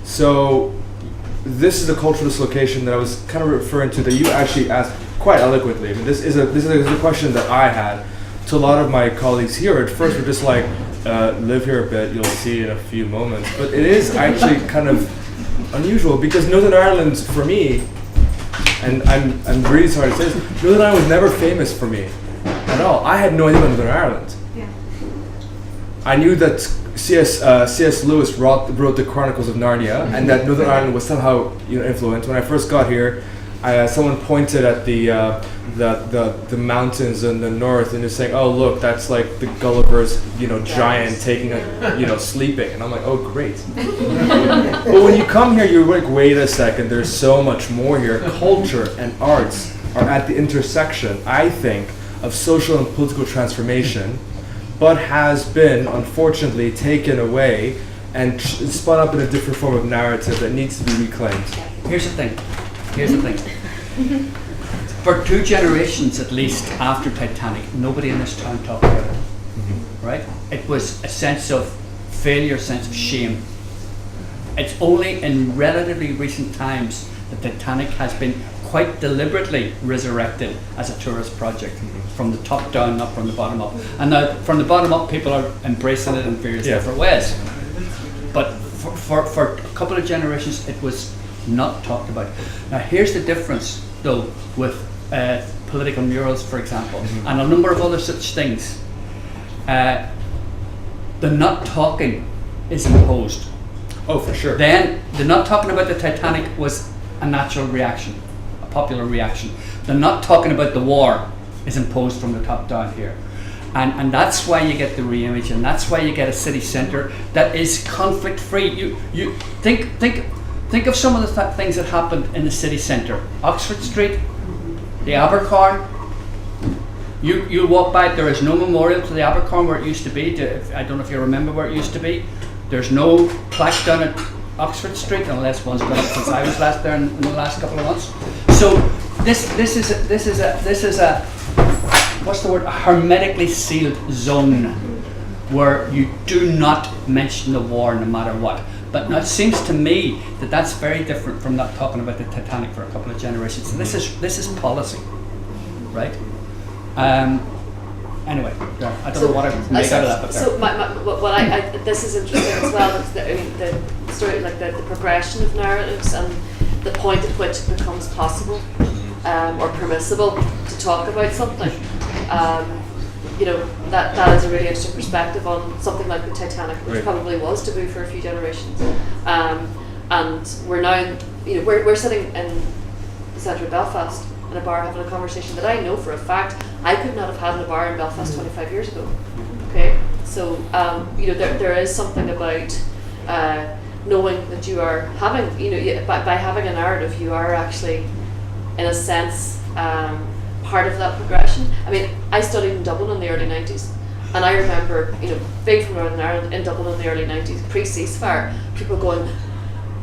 So this is the cultural dislocation that I was kind of referring to, that you actually asked quite eloquently. I mean, this is a question that I had to a lot of my colleagues here. At first, we're just like, live here a bit, you'll see in a few moments. But it is actually kind of unusual, because Northern Ireland, for me, and I'm really sorry to say this, Northern Ireland was never famous for me at all. I had no idea about Northern Ireland. Yeah. I knew that C.S. Lewis wrote the Chronicles of Narnia, and that Northern Ireland was somehow influenced. When I first got here, someone pointed at the mountains in the north, and they're saying, "Oh, look, that's like the Gulliver's giant taking a sleeping," and I'm like, "Oh, great." But when you come here, you're like, "Wait a second, there's so much more here." Culture and arts are at the intersection, I think, of social and political transformation, but has been, unfortunately, taken away and spun up in a different form of narrative that needs to be reclaimed. Here's the thing. For 2 generations at least after Titanic, nobody in this town talked about it. Right? It was a sense of failure, sense of shame. It's only in relatively recent times that Titanic has been quite deliberately resurrected as a tourist project, from the top down, not from the bottom up. And now from the bottom up, people are embracing it in various different ways. But for a couple of generations, it was not talked about. Now here's the difference though with political murals, for example, and a number of other such things. The not talking is imposed. Oh, for sure. Then the not talking about the Titanic was a natural reaction, a popular reaction. The not talking about the war is imposed from the top down here. And that's why you get the re-image, and that's why you get a city centre that is conflict free. You think of some of the things that happened in the city centre. Oxford Street, the Abercorn. You walk by, there is no memorial to the Abercorn where it used to be. I don't know if you remember where it used to be. There's no plaque down at Oxford Street, unless one's gone up since I was last there in the last couple of months. So this is a what's the word? A hermetically sealed zone where you do not mention the war no matter what. But now it seems to me that that's very different from not talking about the Titanic for a couple of generations. So this is policy, right? Anyway, I don't know what I make out of that, but So this is interesting as well. The story, like the progression of narratives and the point at which it becomes possible or permissible to talk about something. That is a really interesting perspective on something like the Titanic, which probably was taboo for a few generations. And we're now, we're sitting in the centre of Belfast in a bar having a conversation that I know for a fact I could not have had in a bar in Belfast 25 years ago. Okay, so there is something about knowing that you are having, by having a narrative, you are actually, in a sense, part of that progression. I mean, I studied in Dublin in the early 90s, and I remember, being from Northern Ireland in Dublin in the early 90s, pre-ceasefire, people going,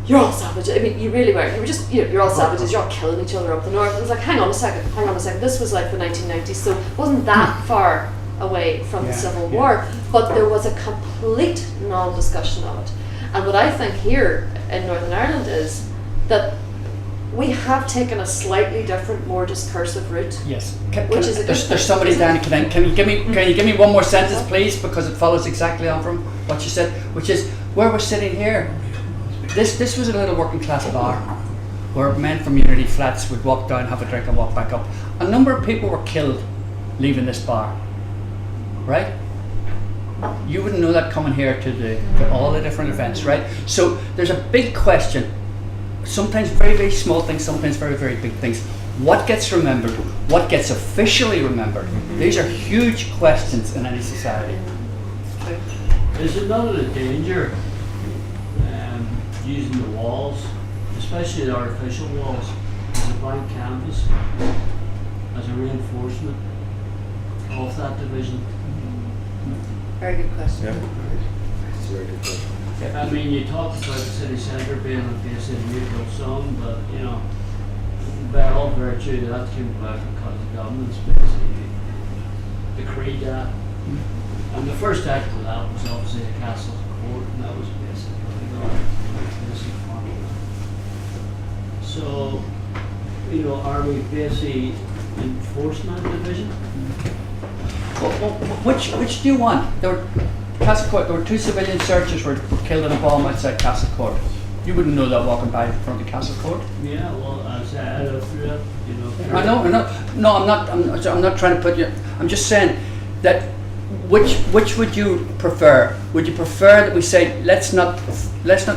"You're all savages." I mean, you really were. You were just, you're all savages. You're all killing each other up the north. It was like, hang on a second. This was like the 1990s, so it wasn't that far away from the Civil War, but there was a complete non-discussion of it. And what I think here in Northern Ireland is that we have taken a slightly different, more discursive route. Yes. There's somebody down. Can you give me one more sentence, please, because it follows exactly on from what you said, which is where we're sitting here. This was a little working class bar where men from Unity Flats would walk down, have a drink, and walk back up. A number of people were killed leaving this bar, right? You wouldn't know that coming here to all the different events, right? So there's a big question sometimes very, very small things, sometimes very, very big things. What gets remembered? What gets officially remembered? These are huge questions in any society. Is it not a danger using the walls, especially the artificial walls, as a blank canvas, as a reinforcement of that division? Very good question. Yeah. It's a very good question. I mean, you talked about the city centre being a basic neutral zone, but you know, by all virtue, that came about because the government's basically decreed that. And the first act of that was obviously the Castle Court, and that was basically the basic formula. So, you know, are we basically enforcement division? Which do you want? Castle Court, there were 2 civilian searchers were killed in a bomb outside Castle Court. You wouldn't know that walking by from the Castle Court. Yeah, well, as I look through it, you know. I know. No, I'm not trying to put you. I'm just saying that which would you prefer? Would you prefer that we say let's not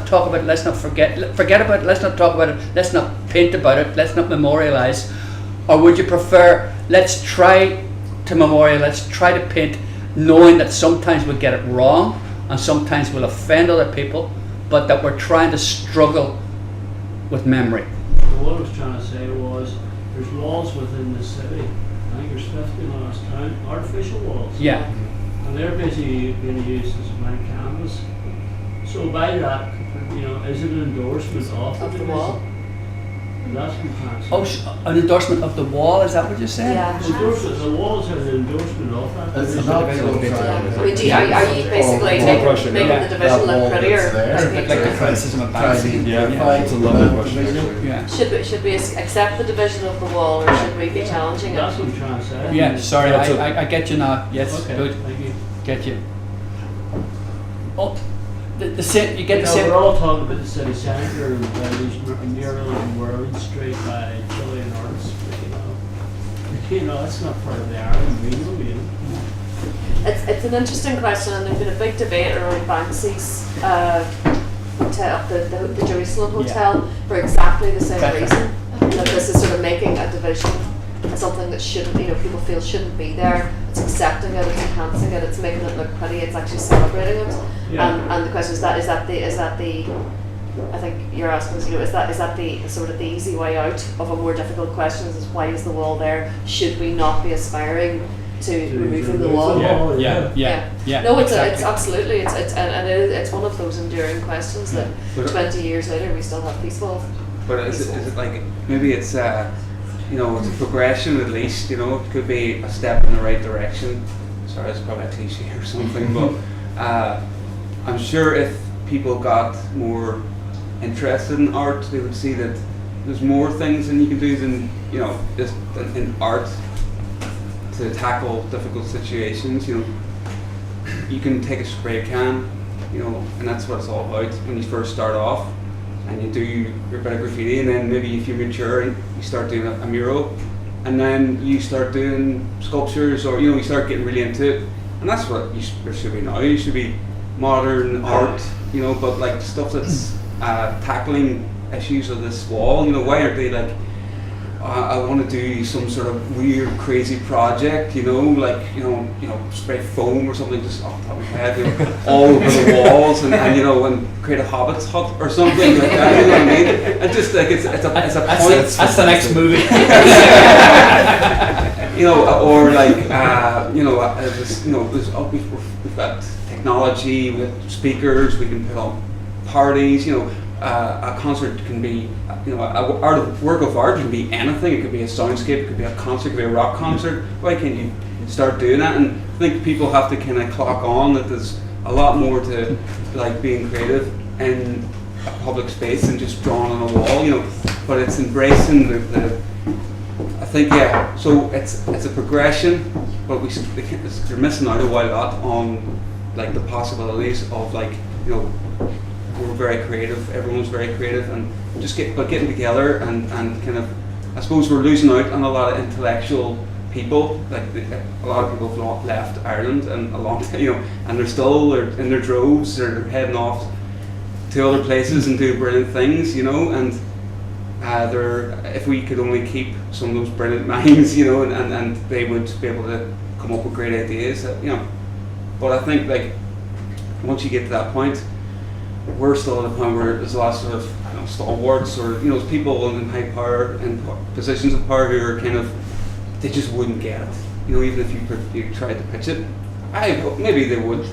talk about it, let's not forget about it, let's not talk about it, let's not paint about it, let's not memorialize, or would you prefer let's try to memorial, let's try to paint, knowing that sometimes we'll get it wrong and sometimes we'll offend other people, but that we're trying to struggle with memory. What I was trying to say was there's walls within the city. I think there's 50 last time, artificial walls. Yeah. And they're basically being used as a blank canvas. So by that, you know, is it an endorsement of the wall? That's what I'm trying to say. Oh, an endorsement of the wall, is that what you're saying? Yeah. Endorsement, the walls are an endorsement of that. It's division. not I mean, are you basically making the division look prettier? Like the criticism of Banksy. Yeah, it's a lovely question, actually. Yeah. Should we accept the division of the wall, or should we be challenging it? That's what I'm trying to say. Yeah, sorry, Yeah, so- I get you now. Yes, Okay, good. thank you. Get you. Oh, the same. You get You the know, same. we're all talking about the city centre and these murals in World Street by Chilean artists. You know, that's not part of the Ireland we know, you know. It's an interesting question, and there's been a big debate around Banksy's hotel, the Jerusalem Hotel, for exactly the same Okay. reason. That this is sort of making a division something that shouldn't, you know, people feel shouldn't be there. It's accepting it, it's enhancing it, it's making it look pretty, it's actually celebrating it. Yeah. And the question is that the I think you're asking, you know, is that the sort of the easy way out of a more difficult question? Is why is the wall there? Should we not be aspiring to removing the wall? Yeah. No, it's exactly. it's absolutely it's one of those enduring questions that But- 20 years later we still have peaceful. But is it like, maybe it's you know, it's a progression at least, you know, it could be a step in the right direction. Sorry, it's probably a cliche or something, but I'm sure if people got more interested in art, they would see that there's more things that you can do than, you know, just in art to tackle difficult situations. You know, you can take a spray can, you know, and that's what it's all about when you first start off. And you do your bit of graffiti, and then maybe if you mature and you start doing a mural, and then you start doing sculptures, or you know, you start getting really into it, and that's what there should be now. You should be modern art, you know, but like stuff that's tackling issues of this wall. You know, why aren't they like? I want to do some sort of weird, crazy project, you know, like you know, spray foam or something just off the top of my head, you know, all over the walls, and you know, and create a hobbit's hut or something like that. You know what I mean? And just like it's a point. That's the next movie. You know, or like you know, this, you know, we've got technology, we have speakers, we can put on parties, you know. A concert can be, you know, a work of art can be anything. It could be a soundscape, it could be a concert, it could be a rock concert. Why can't you start doing that? And I think people have to kind of clock on that there's a lot more to like being creative in a public space than just drawing on a wall, you know. But it's embracing the I think, yeah. So it's a progression, but they're missing out a lot on like the possibilities of like, you know. We're very creative, everyone's very creative, and getting together and kind of, I suppose we're losing out on a lot of intellectual people. Like a lot of people have left Ireland and a lot, you know, and they're in their droves, they're heading off to other places and do brilliant things, you know, and if we could only keep some of those brilliant minds, you know, and they would be able to come up with great ideas, you know. But I think, like, once you get to that point, we're still at a point where there's lots of, you know, stalwarts or, you know, people in high power and positions of power who are kind of, they just wouldn't get it. You know, even if you tried to pitch it, maybe they would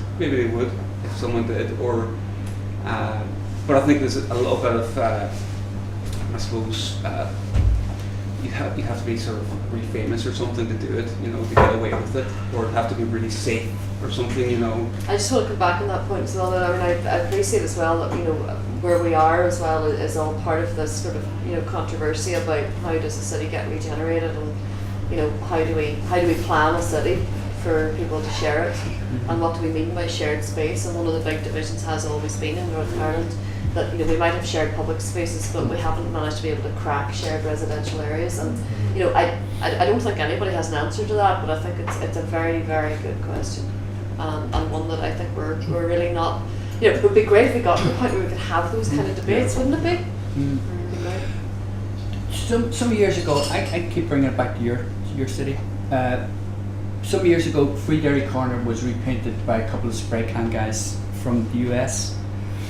if someone did, or. But I think there's a little bit of, I suppose, you have to be sort of really famous or something to do it, you know, to get away with it, or have to be really safe or something, you know. I just want to come back on that point as well. That, I mean, I appreciate as well that, you know, where we are as well is all part of this sort of, you know, controversy about how does the city get regenerated, and, you know, how do we plan a city for people to share it, and what do we mean by shared space. And one of the big divisions has always been in Northern Ireland that, you know, we might have shared public spaces, but we haven't managed to be able to crack shared residential areas. And, you know, I don't think anybody has an answer to that, but I think it's a very, very good question, and one that I think we're really not. You know, it would be great if we got to the point where we could have those kind of debates, wouldn't it be? Some years ago, I keep bringing it back to your city. Some years ago, Free Derry Corner was repainted by a couple of spray can guys from the US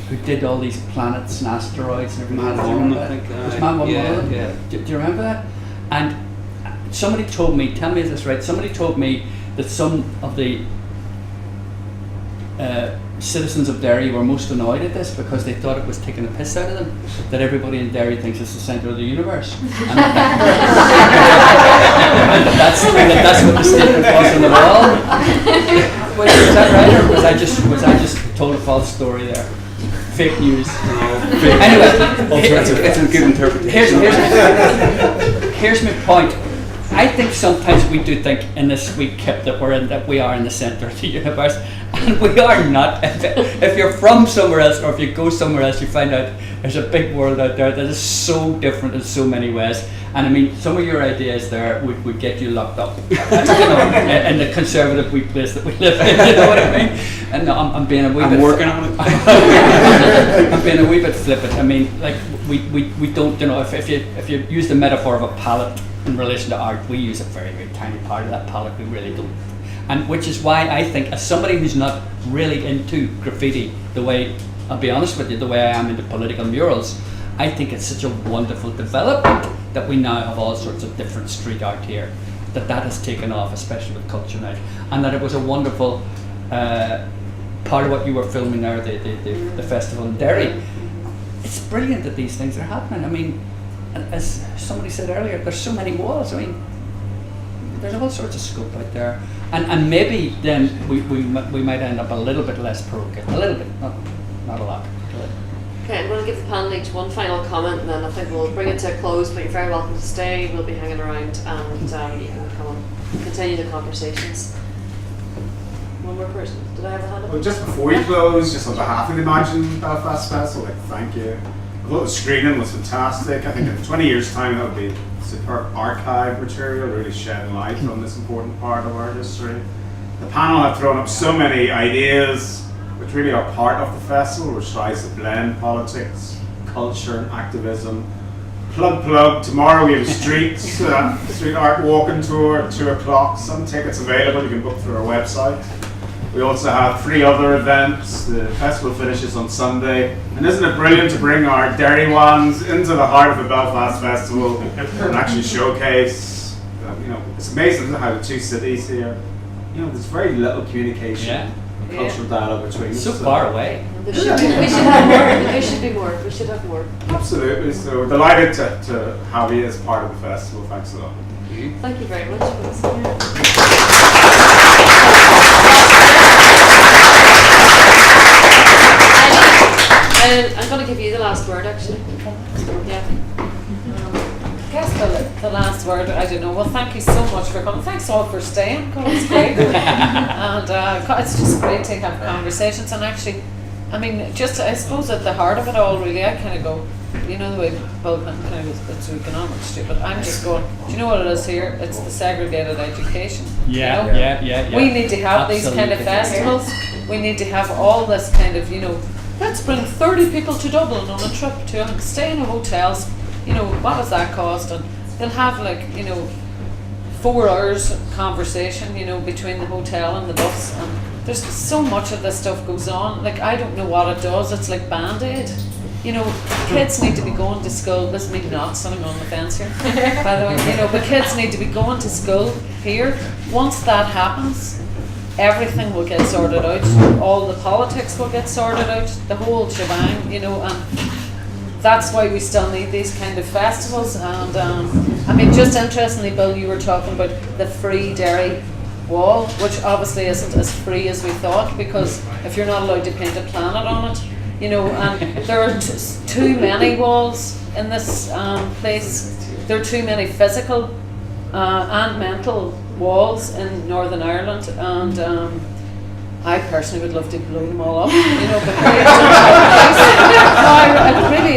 who did all these planets and asteroids and everything. I think. Was Man one yeah, one of them? yeah. Do you remember that? And somebody told me, tell me is this right, somebody told me that some of the citizens of Derry were most annoyed at this because they thought it was taking a piss out of them, that everybody in Derry thinks it's the centre of the universe. And that's what the statement was on the wall. Was that right, or was I just told a false story there? Fake news. Anyway, it's a good interpretation. Here's my point. I think sometimes we do think in this sweet kip that we are in the centre of the universe, and we are not. If you're from somewhere else, or if you go somewhere else, you find out there's a big world out there that is so different in so many ways. And I mean, some of your ideas there would get you locked up, you know, in the conservative wee place that we live in. You know what I mean? And no, I'm being a wee bit. I'm working on it. I'm being a wee bit flippant. I mean, like we don't, you know, if you use the metaphor of a palette in relation to art, we use a very, very tiny part of that palette. We really don't. And which is why I think, as somebody who's not really into graffiti the way, I'll be honest with you, the way I am into political murals, I think it's such a wonderful development that we now have all sorts of different street art here, that has taken off, especially with Culture Night, and that it was a wonderful part of what you were filming there, the festival in Derry. It's brilliant that these things are happening. I mean, as somebody said earlier, there's so many walls. I mean, there's all sorts of scope out there, and maybe then we might end up a little bit less parochial, a little bit, not a lot. Okay, I'm going to give the panel each one final comment, and then I think we'll bring it to a close, but you're very welcome to stay. We'll be hanging around, and you can come and continue the conversations. One more person. Did I have a hand up? Well, just before you close, just on behalf of the Imagine Belfast Festival, I'd like to thank you. I thought the screening was fantastic. I think in 20 years' time that would be superb archive material, really shedding light on this important part of our history. The panel have thrown up so many ideas which really are part of the festival, which tries to blend politics, culture and activism. Plug, tomorrow we have a street art walking tour at 2 o'clock. Some tickets available, you can book through our website. We also have 3 other events. The festival finishes on Sunday. And isn't it brilliant to bring our Derry ones into the heart of the Belfast Festival and actually showcase, you know, it's amazing how the two cities here, you know, there's very little communication. Cultural dialogue between us. So far away. We should have more. There should be more. We should have more. Absolutely. So delighted to have you as part of the festival. Thanks a lot. Thank you very much. I'm going to give you the last word, actually. Yeah. I guess the last word, I don't know. Well, thank you so much for coming. Thanks all for staying. It's great. And it's just great to have conversations. And actually, I mean, just I suppose at the heart of it all, really, I kind of go, you know, the way Bill kind of it's economics too, but I'm just going, do you know what it is here? It's the segregated education. Yeah, you know? yeah. We need to have these kind of festivals. We need to have all this kind of, you know, let's bring 30 people to Dublin on a trip to stay in a hotel, you know, what does that cost? And they'll have like, you know, 4 hours conversation, you know, between the hotel and the bus, and there's so much of this stuff goes on. Like, I don't know what it does. It's like Band-Aid. You know, kids need to be going to school. This is me not sitting on the fence here, by the way. You know, but kids need to be going to school here. Once that happens, everything will get sorted out. All the politics will get sorted out. The whole shebang, you know, and that's why we still need these kind of festivals. And I mean, just interestingly, Bill, you were talking about the free dairy wall, which obviously isn't as free as we thought, because if you're not allowed to paint a planet on it, you know, and there are too many walls in this place. There are too many physical and mental walls in Northern Ireland, and I personally would love to blow them all up, you know, but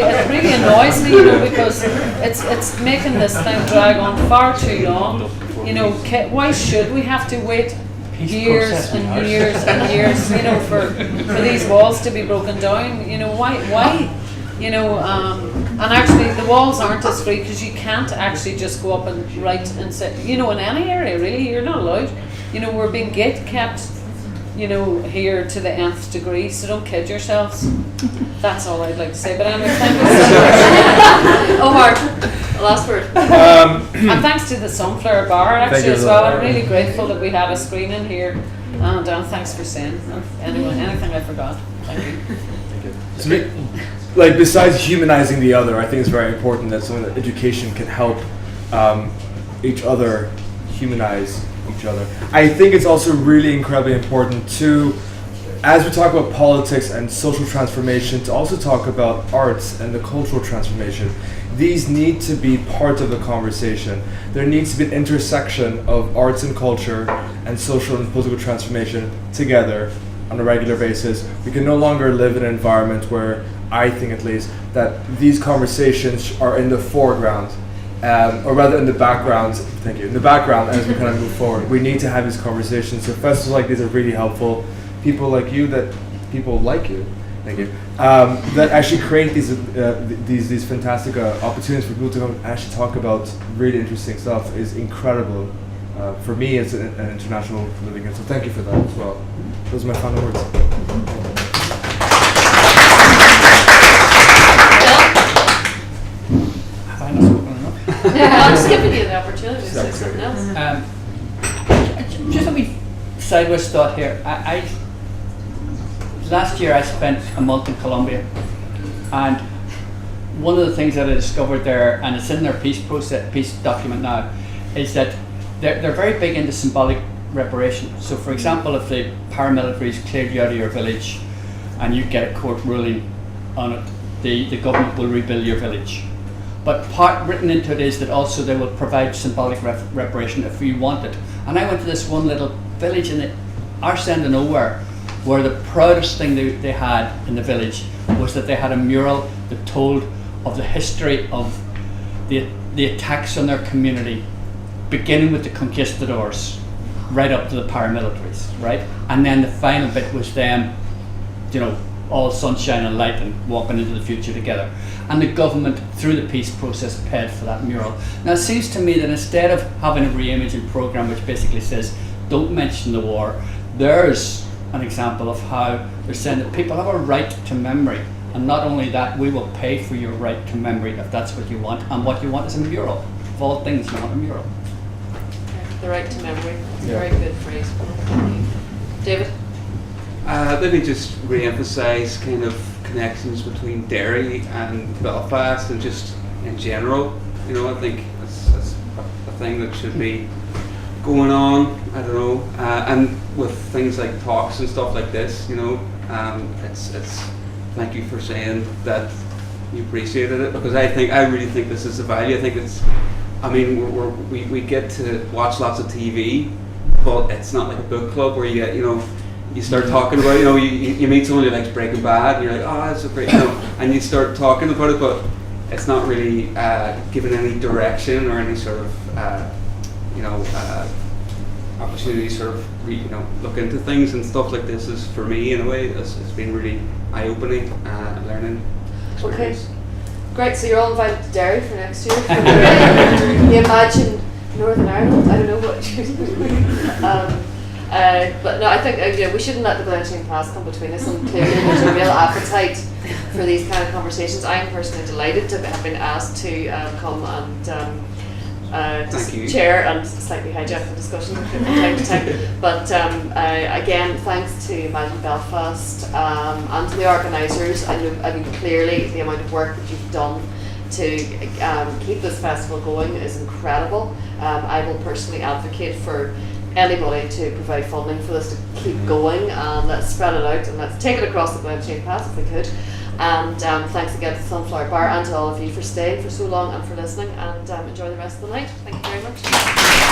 it really annoys me, you know, because it's making this thing drag on far too long. You know, why should we have to wait years and years and years, you know, for these walls to be broken down? You know, why? You know, and actually the walls aren't as free because you can't actually just go up and write and say, you know, in any area really, you're not allowed. You know, we're being gate kept, you know, here to the nth degree, so don't kid yourselves. That's all I'd like to say. But anyway, thank you so much. Omar, last word. And thanks to the Sunflower Bar actually as well. I'm really grateful that we had a screening here, and thanks for saying anything I forgot. Thank you. So, like, besides humanizing the other, I think it's very important that some of the education can help each other humanize each other. I think it's also really incredibly important to, as we talk about politics and social transformation, to also talk about arts and the cultural transformation. These need to be part of the conversation. There needs to be an intersection of arts and culture and social and political transformation together on a regular basis. We can no longer live in an environment where, I think at least, that these conversations are in the foreground, or rather in the background. Thank you. In the background, as we kind of move forward, we need to have these conversations. So festivals like these are really helpful. People like you, thank you, that actually create these fantastic opportunities for people to come and actually talk about really interesting stuff is incredible. For me, as an international living in. So thank you for that as well. Those are my final words. I'm just giving you the opportunity to say something else. Just a wee sideways thought here. Last year I spent a month in Colombia, and one of the things that I discovered there, and it's in their peace document now, is that they're very big into symbolic reparation. So for example, if the paramilitaries cleared you out of your village and you get a court ruling on it, the government will rebuild your village. But part written into it is that also they will provide symbolic reparation if you want it. And I went to this one little village in the arse end of nowhere, where the proudest thing they had in the village was that they had a mural that told of the history of the attacks on their community, beginning with the conquistadors, right up to the paramilitaries, right? And then the final bit was them, you know, all sunshine and light and walking into the future together. And the government, through the peace process, paid for that mural. Now it seems to me that instead of having a re-imaging program which basically says, don't mention the war, there's an example of how they're saying that people have a right to memory. And not only that, we will pay for your right to memory if that's what you want. And what you want is a mural. Of all things, you want a mural. The right to memory. That's a very good phrase. David? Maybe just re-emphasise kind of connections between Derry and Belfast and just in general. You know, I think that's a thing that should be going on. I don't know, and with things like talks and stuff like this, you know, it's. Thank you for saying that you appreciated it, because I really think this is a value. I think it's. I mean, we get to watch lots of TV, but it's not like a book club where you get, you know, you start talking about, you know, you meet someone who likes Breaking Bad, and you're like, oh, that's so great, you know, and you start talking about it, but it's not really given any direction or any sort of, you know, opportunity to sort of, you know, look into things, and stuff like this is, for me, in a way, it's been really eye-opening learning experience. Okay. Great, so you're all invited to Derry for next year. You imagine Northern Ireland? I don't know what you but no, I think we shouldn't let the Blanchine Pass come between us, and clearly there's a real appetite for these kind of conversations. I am personally delighted to have been asked to come and chair and slightly hijack the discussion from time to time. But again, thanks to Imagine Belfast and to the organisers. I mean, clearly the amount of work that you've done to keep this festival going is incredible. I will personally advocate for anybody to provide funding for this to keep going, and let's spread it out and let's take it across the Blanchine Pass if we could. And thanks again to the Sunflower Bar and to all of you for staying for so long and for listening, and enjoy the rest of the night. Thank you very much.